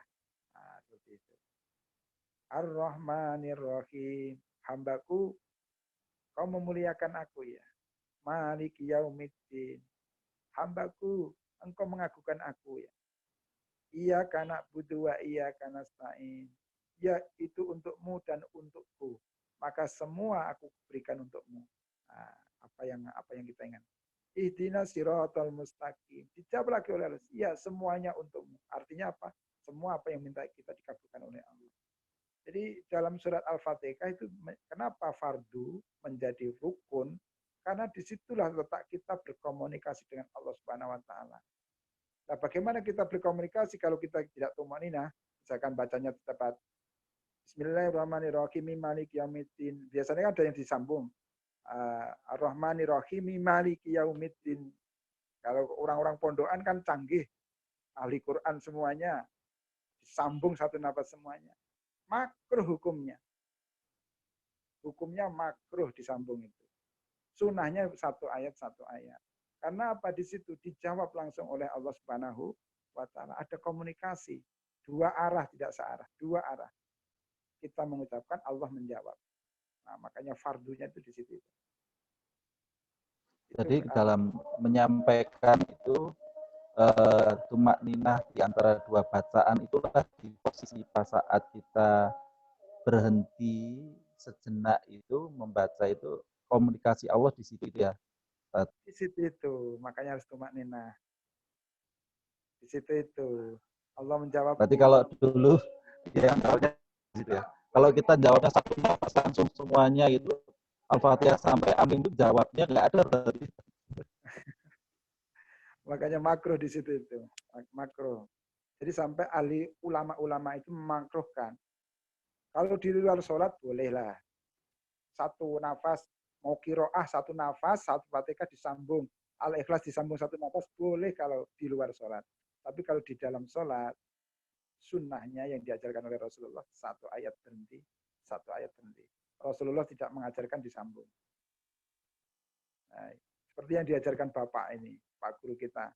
Nah, seperti itu. Ar-Rahmanir-Rahim. Hambaku, kau memuliakan aku ya. Maliki yaumiddin. Hambaku, engkau mengagukan aku ya. Iya karena butuh wa iya karena stain. Ya itu untukmu dan untukku. Maka semua aku berikan untukmu. Nah, apa yang kita ingat. Ihdinas siratal mustaqim. Dijawab lagi oleh Allah. Ya semuanya untukmu. Artinya apa? Semua apa yang minta kita dikabulkan oleh Allah. Jadi dalam surat Al-Fatihah itu kenapa fardu menjadi rukun? Karena disitulah letak kita berkomunikasi dengan Allah Subhanahu Wa Taala. Nah, bagaimana kita berkomunikasi kalau kita tidak tumanina? Misalkan bacanya tepat. Bismillahirrahmanirrahim. Maliki yaumiddin. Biasanya kan ada yang disambung. Ar-Rahmanirrahim. Maliki yaumiddin. Kalau orang-orang pondokan kan canggih. Ahli Quran semuanya. Disambung satu nafas semuanya. Makruh hukumnya. Hukumnya makruh disambung itu. Sunnahnya satu ayat. Karena apa di situ dijawab langsung oleh Allah Subhanahu wa taala. Ada komunikasi dua arah tidak searah, dua arah. Kita mengucapkan Allah menjawab. Nah, makanya fardunya itu di situ. Jadi dalam menyampaikan itu tumak ninah di antara dua bacaan itulah di posisi pas saat kita berhenti sejenak itu membaca itu komunikasi Allah di situ ya. Di situ itu, makanya harus tumak ninah. Di situ itu Allah menjawab. Berarti kalau dulu yang jawabnya di situ ya. Kalau kita jawabnya satu nafas langsung semuanya itu Al-Fatihah sampai amin itu jawabnya nggak ada berarti. Makanya makruh di situ itu, makruh. Jadi sampai ahli ulama-ulama itu memakruhkan. Kalau di luar sholat bolehlah. Satu nafas, mau kiroah satu nafas, satu Fatihah disambung. Al-Ikhlas disambung satu nafas, boleh kalau di luar sholat. Tapi kalau di dalam sholat, sunnahnya yang diajarkan oleh Rasulullah, satu ayat berhenti. Rasulullah tidak mengajarkan disambung. Nah, seperti yang diajarkan Bapak ini, Pak Guru kita.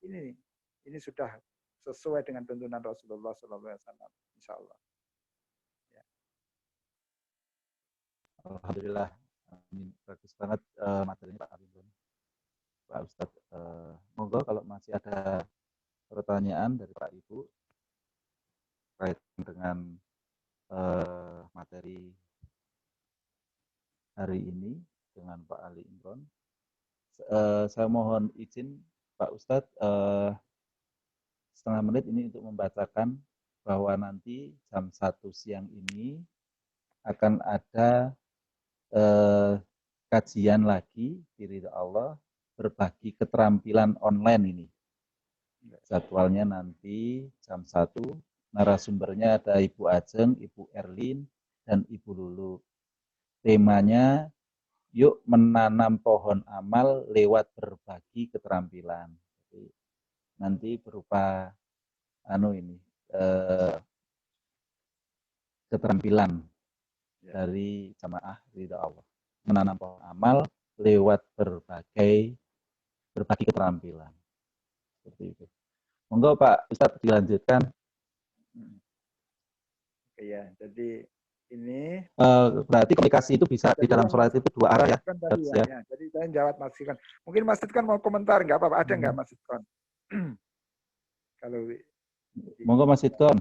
Ini sudah sesuai dengan tuntunan Rasulullah SAW. Insya Allah. Ya. Alhamdulillah Amin. Bagus banget materinya Pak Arifin. Pak Ustadz, monggo kalau masih ada pertanyaan dari Pak Ibu terkait dengan materi hari ini dengan Pak Ali Imron. Saya mohon izin Pak Ustadz setengah menit ini untuk membacakan bahwa nanti jam 1 siang ini akan ada kajian lagi diri Allah berbagi keterampilan online ini. Jadwalnya nanti jam 1, narasumbernya ada Ibu Ajeng, Ibu Erlin, dan Ibu Lulu. Temanya yuk menanam pohon amal lewat berbagi keterampilan. Jadi, nanti berupa keterampilan dari jamaah ridha Allah, menanam pohon amal lewat berbagi keterampilan. Seperti itu. Monggo Pak Ustadz dilanjutkan. Iya, jadi ini berarti komunikasi itu bisa di dalam sholat itu dua arah ya. Tadi ya. Jadi saya jawab Mas Sikon. Mungkin Mas Sikon mau komentar nggak apa-apa? Ada nggak Mas Sikon? Kalau monggo Mas Sikon.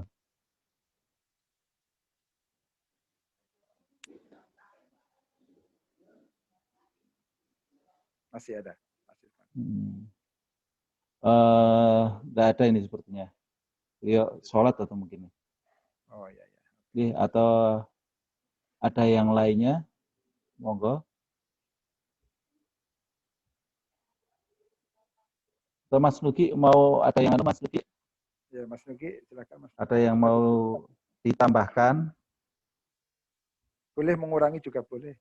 Masih ada. Nggak ada ini sepertinya. Beliau sholat atau mungkin. Oh iya. Atau ada yang lainnya? Monggo. Atau Mas Nugi mau ada yang Mas Nugi? Ya Mas Nugi silakan Mas. Ada yang mau ditambahkan? Boleh mengurangi juga boleh.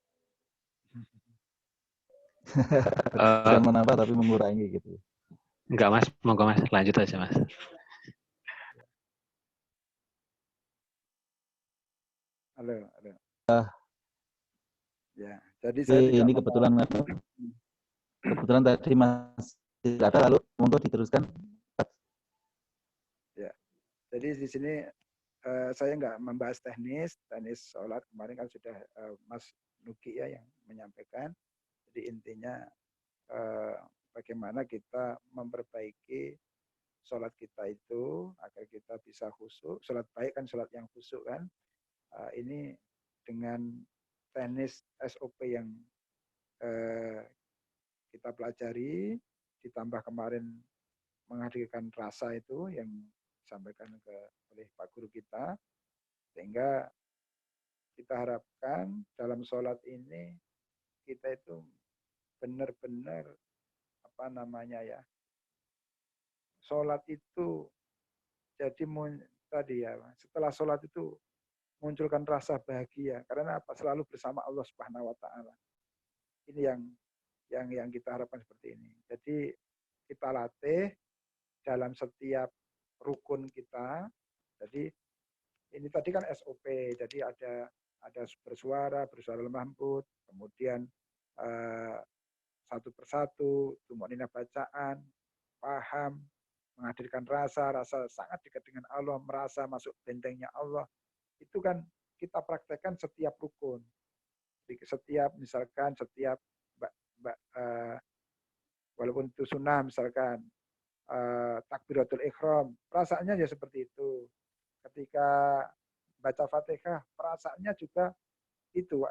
Bukan menambah tapi mengurangi gitu. Enggak Mas, monggo Mas, lanjut aja Mas. Halo. Ya, jadi saya ini kebetulan tadi masih ada, lalu monggo diteruskan. Ya, jadi di sini saya nggak membahas teknis sholat, kemarin kan sudah Mas Nugi ya yang menyampaikan. Jadi intinya bagaimana kita memperbaiki sholat kita itu agar kita bisa khusyuk. Sholat baik kan sholat yang khusyuk kan. Ini dengan teknis SOP yang kita pelajari, ditambah kemarin menghadirkan rasa itu yang disampaikan oleh Pak Guru kita, sehingga kita harapkan dalam sholat ini kita itu benar-benar sholat itu jadi tadi ya, setelah sholat itu munculkan rasa bahagia karena apa? Selalu bersama Allah Subhanahu wa taala. Ini yang kita harapkan seperti ini. Jadi kita latih dalam setiap rukun kita. Jadi ini tadi kan SOP. Jadi ada bersuara lemah lembut, kemudian satu persatu, tumanina bacaan, paham, menghadirkan rasa sangat dekat dengan Allah, merasa masuk bentengnya Allah. Itu kan kita praktekkan setiap rukun. Misalkan setiap walaupun itu sunnah misalkan takbiratul ikhram, perasaannya ya seperti itu. Ketika baca Fatihah, perasaannya juga itu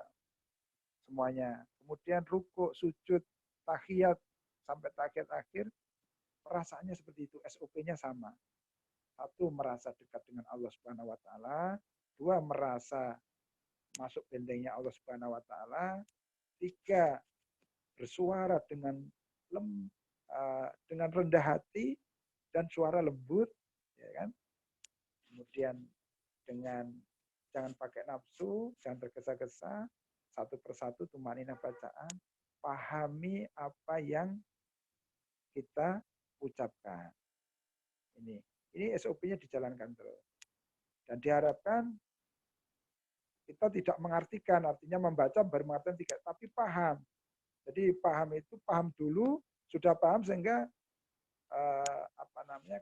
semuanya. Kemudian ruku, sujud, tahiyat sampai tahiyat akhir, perasaannya seperti itu, SOP-nya sama. Satu, merasa dekat dengan Allah Subhanahu wa taala, dua, merasa masuk bentengnya Allah Subhanahu wa taala, tiga, bersuara dengan rendah hati dan suara lembut, ya kan? Kemudian dengan jangan pakai nafsu, jangan tergesa-gesa, satu persatu tumanina bacaan, pahami apa yang kita ucapkan. Ini SOP-nya dijalankan terus. Dan diharapkan kita tidak mengartikan, artinya membaca baru mengartikan tidak, tapi paham. Jadi paham itu paham dulu, sudah paham sehingga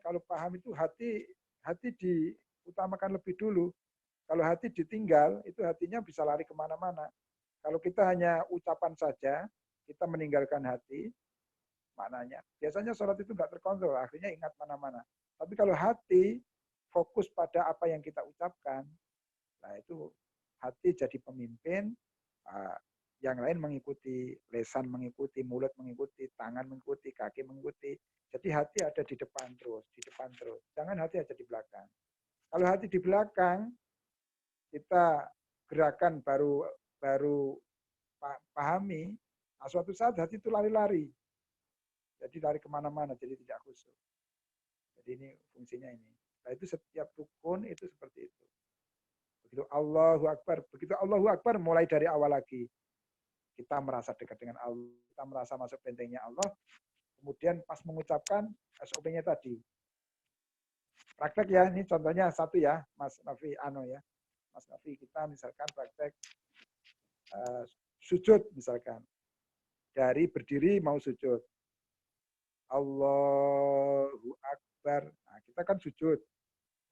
kalau paham itu hati diutamakan lebih dulu. Kalau hati ditinggal, itu hatinya bisa lari kemana-mana. Kalau kita hanya ucapan saja, kita meninggalkan hati, maknanya. Biasanya sholat itu nggak terkontrol, akhirnya ingat mana-mana. Tapi kalau hati fokus pada apa yang kita ucapkan, nah itu hati jadi pemimpin, yang lain mengikuti, lesan mengikuti, mulut mengikuti, tangan mengikuti, kaki mengikuti. Jadi hati ada di depan terus, di depan terus. Jangan hati ada di belakang. Kalau hati di belakang, kita gerakan baru pahami, nah, suatu saat hati itu lari-lari. Jadi lari kemana-mana, jadi tidak khusyuk. Jadi ini fungsinya ini. Nah itu setiap rukun itu seperti itu. Begitu Allahu Akbar, mulai dari awal lagi. Kita merasa dekat dengan Allah, kita merasa masuk bentengnya Allah. Kemudian pas mengucapkan SOP-nya tadi. Praktek ya, ini contohnya satu ya, Mas Nafi ya. Mas Nafi, kita misalkan praktek sujud misalkan. Dari berdiri mau sujud. Allahu Akbar. Nah, kita kan sujud.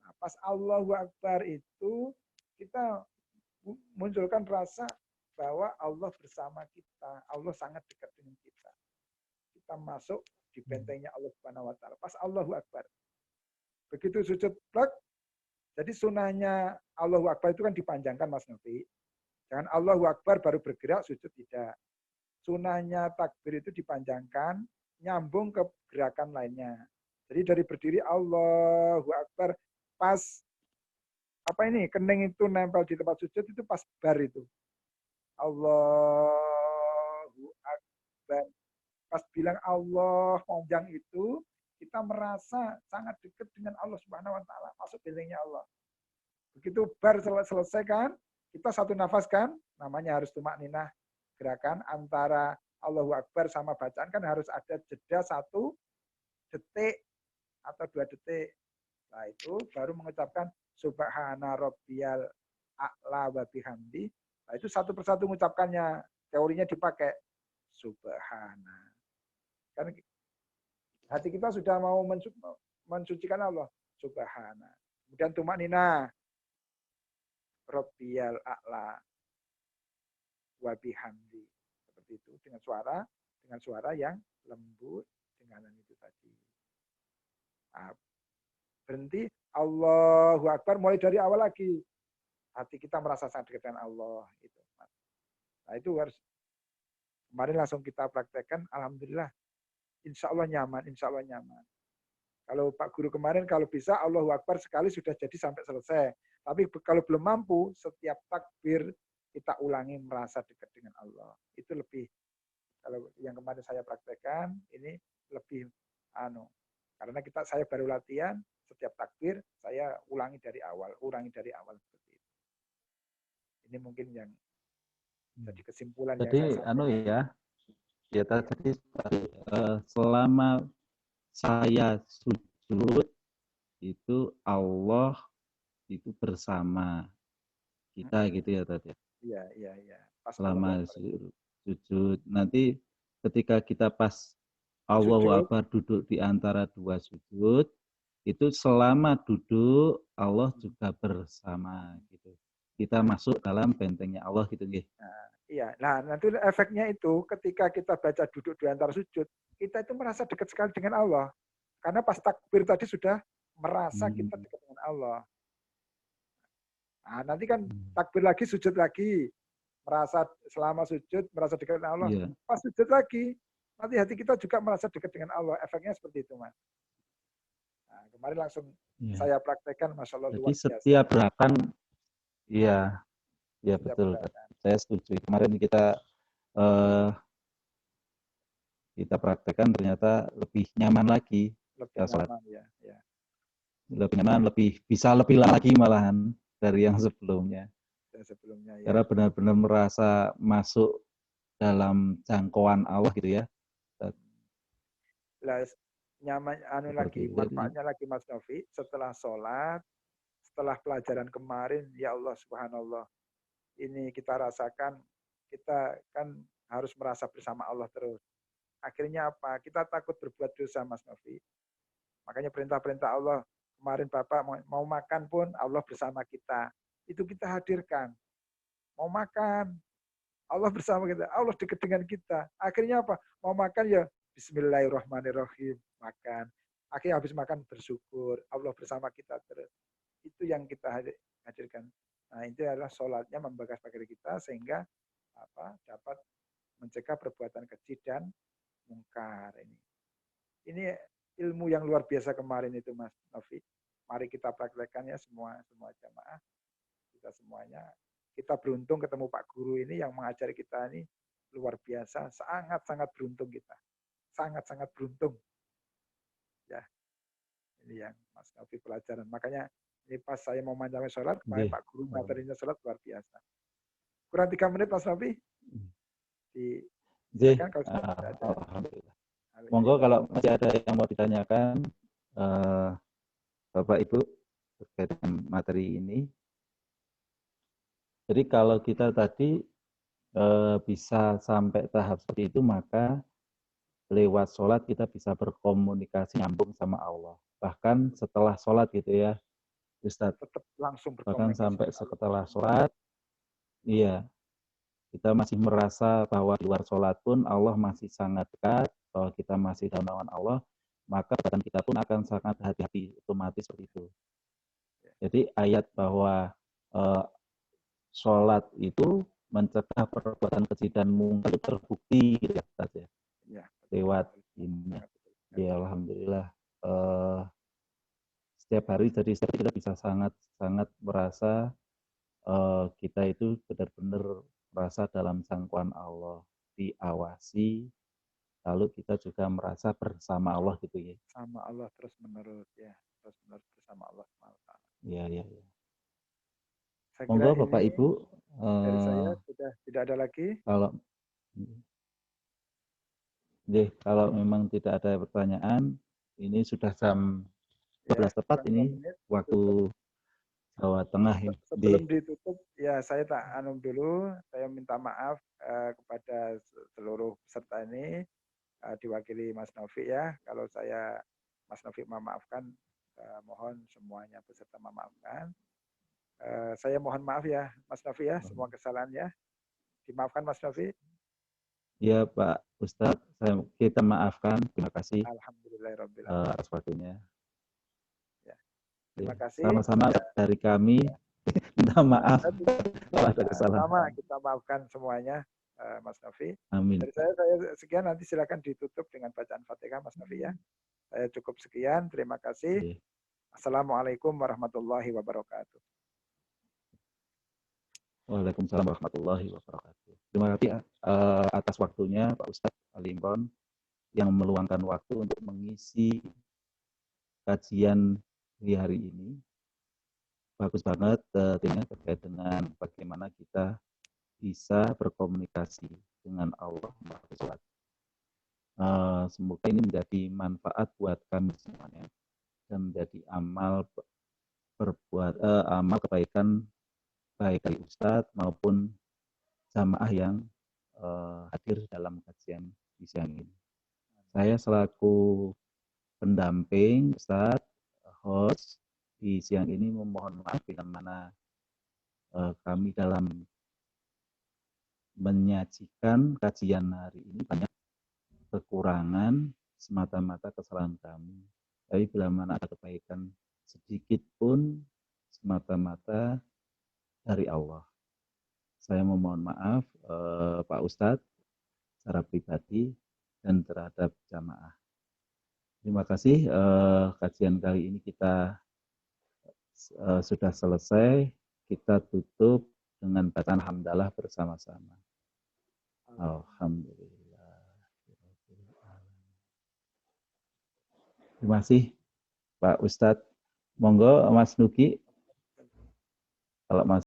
Nah, pas Allahu Akbar itu kita munculkan rasa bahwa Allah bersama kita. Allah sangat dekat dengan kita. Kita masuk di bentengnya Allah Subhanahu wa taala. Pas Allahu Akbar. Begitu sujud plek, jadi sunahnya Allahu Akbar itu kan dipanjangkan Mas Novi. Jangan Allahu Akbar baru bergerak sujud tidak. Sunahnya takbir itu dipanjangkan, nyambung ke gerakan lainnya. Jadi dari berdiri Allahu Akbar, pas apa ini kening itu nempel di tempat sujud itu pas bar itu. Allahu Akbar. Pas bilang Allah panjang itu, kita merasa sangat dekat dengan Allah Subhanahu wa taala, masuk bentengnya Allah. Begitu bar selesai kan, kita satu nafas kan, namanya harus tumak ninah gerakan antara Allahu Akbar sama bacaan kan harus ada jeda 1 detik atau 2 detik. Nah itu baru mengucapkan Subhana Rabbiyal A'la wa bihamdi. Nah itu satu persatu mengucapkannya, teorinya dipakai Subhana. Kan hati kita sudah mau mensucikan Allah. Subhana. Kemudian tumak ninah. Rabbiyal a'la wa bihamdi. Seperti itu dengan suara yang lembut dengan itu tadi. Nah, berhenti Allahu Akbar mulai dari awal lagi. Hati kita merasa sangat dekat dengan Allah itu. Nah, itu harus kemarin langsung kita praktekkan, alhamdulillah. Insya Allah nyaman, insya Allah nyaman. Kalau Pak Guru kemarin, kalau bisa Allahu Akbar sekali sudah jadi sampai selesai. Tapi kalau belum mampu, setiap takbir kita ulangi merasa dekat dengan Allah. Itu lebih, kalau yang kemarin saya praktekkan, ini lebih karena saya baru latihan, setiap takbir saya ulangi dari awal seperti itu. Ini mungkin yang jadi kesimpulan jadi yang saya ya tadi selama saya sujud itu Allah itu bersama kita gitu ya tadi. Iya. Selama sujud nanti ketika kita pas Allahu Akbar duduk di antara dua sujud itu selama duduk Allah juga bersama gitu. Kita masuk dalam bentengnya Allah gitu nggih. Iya, nah nanti efeknya itu ketika kita baca duduk di antara sujud, kita itu merasa dekat sekali dengan Allah. Karena pas takbir tadi sudah merasa kita dekat dengan Allah. Nah, nanti kan takbir lagi, sujud lagi. Merasa selama sujud, merasa dekat dengan Allah. Yeah. Pas sujud lagi, nanti hati kita juga merasa dekat dengan Allah. Efeknya seperti itu, Mas. Nah, kemarin langsung saya praktekkan, Masya Allah. Jadi setiap gerakan, iya betul. Saya setuju. Kemarin kita praktekkan ternyata lebih nyaman lagi. Lebih nyaman, bisa lebih lagi malahan dari yang sebelumnya. Karena benar-benar merasa masuk dalam jangkauan Allah gitu ya. Nyaman manfaatnya lagi Mas Novi, setelah sholat, setelah pelajaran kemarin, ya Allah subhanallah, ini kita rasakan, kita kan harus merasa bersama Allah terus. Akhirnya apa? Kita takut berbuat dosa, Mas Novi. Makanya perintah-perintah Allah, kemarin Bapak mau makan pun Allah bersama kita. Itu kita hadirkan. Mau makan, Allah bersama kita, Allah dekat dengan kita. Akhirnya apa? Mau makan ya Bismillahirrahmanirrahim, makan. Akhirnya habis makan bersyukur, Allah bersama kita terus. Itu yang kita hadirkan. Nah, itu adalah sholatnya membakas pakir kita sehingga dapat mencegah perbuatan keji dan mungkar ini. Ini ilmu yang luar biasa kemarin itu Mas Novi. Mari kita praktekkan ya semua jamaah. Kita semuanya. Kita beruntung ketemu Pak Guru ini yang mengajari kita ini luar biasa. Sangat-sangat beruntung kita. Sangat-sangat beruntung. Ya, ini yang Mas Novi pelajaran. Makanya ini pas saya mau manjangin sholat, kemarin Pak Guru materinya sholat luar biasa. Kurang 3 menit Mas Novi. Silakan kalau sudah tidak ada. Alhamdulillah. Monggo kalau masih ada yang mau ditanyakan, Bapak Ibu terkait dengan materi ini. Jadi kalau kita tadi bisa sampai tahap seperti itu, maka lewat sholat kita bisa berkomunikasi nyambung sama Allah. Bahkan setelah sholat gitu ya, Ustadz. Tetap langsung berkomunikasi. Bahkan sampai setelah sholat, iya, kita masih merasa bahwa di luar sholat pun Allah masih sangat dekat, bahwa kita masih dalam naungan Allah, maka badan kita pun akan sangat hati-hati, otomatis seperti itu. Jadi ayat bahwa sholat itu mencegah perbuatan keji dan mungkar itu terbukti gitu ya, lewat ini. Ya Alhamdulillah. Setiap hari jadi kita bisa sangat merasa kita itu benar-benar merasa dalam jangkauan Allah, diawasi, lalu kita juga merasa bersama Allah gitu ya. Sama Allah terus menerus ya, terus menerus bersama Allah. Iya. Monggo Bapak Ibu. Dari saya sudah tidak ada lagi. Kalau memang tidak ada pertanyaan, ini sudah jam 12 tepat ini waktu Jawa Tengah. Sebelum ditutup, ya saya tak dulu, saya minta maaf kepada seluruh peserta ini, diwakili Mas Novi ya. Kalau saya Mas Novi memaafkan, mohon semuanya peserta memaafkan. Saya mohon maaf ya Mas Novi ya, semua kesalahan ya. Dimaafkan Mas Novi. Ya Pak Ustadz, kita maafkan. Terima kasih. Alhamdulillahirabbil atas waktunya. Terima kasih. Sama-sama dari kami. Minta maaf kalau ada kesalahan. Sama kita maafkan semuanya, Mas Novi. Amin. Dari saya sekian, nanti silakan ditutup dengan bacaan Fatihah Mas Novi ya. Saya cukup sekian, terima kasih. Assalamualaikum warahmatullahi wabarakatuh. Waalaikumsalam warahmatullahi wabarakatuh. Terima kasih atas waktunya Pak Ustadz Ali Imron yang meluangkan waktu untuk mengisi kajian di hari ini. Bagus banget terkait dengan bagaimana kita bisa berkomunikasi dengan Allah. Semoga ini menjadi manfaat buat kami semuanya dan menjadi amal kebaikan baik dari Ustadz maupun jamaah yang hadir dalam kajian di siang ini. Saya selaku pendamping Ustadz, host di siang ini memohon maaf bila mana kami dalam menyajikan kajian hari ini banyak kekurangan, semata-mata kesalahan kami. Tapi bila mana ada kebaikan sedikit pun semata-mata dari Allah. Saya memohon maaf Pak Ustadz secara pribadi dan terhadap jamaah. Terima kasih, kajian kali ini kita sudah selesai. Kita tutup dengan bacaan hamdalah bersama-sama. Alhamdulillah. Terima kasih Pak Ustadz. Monggo Mas Nuki. Kalau Mas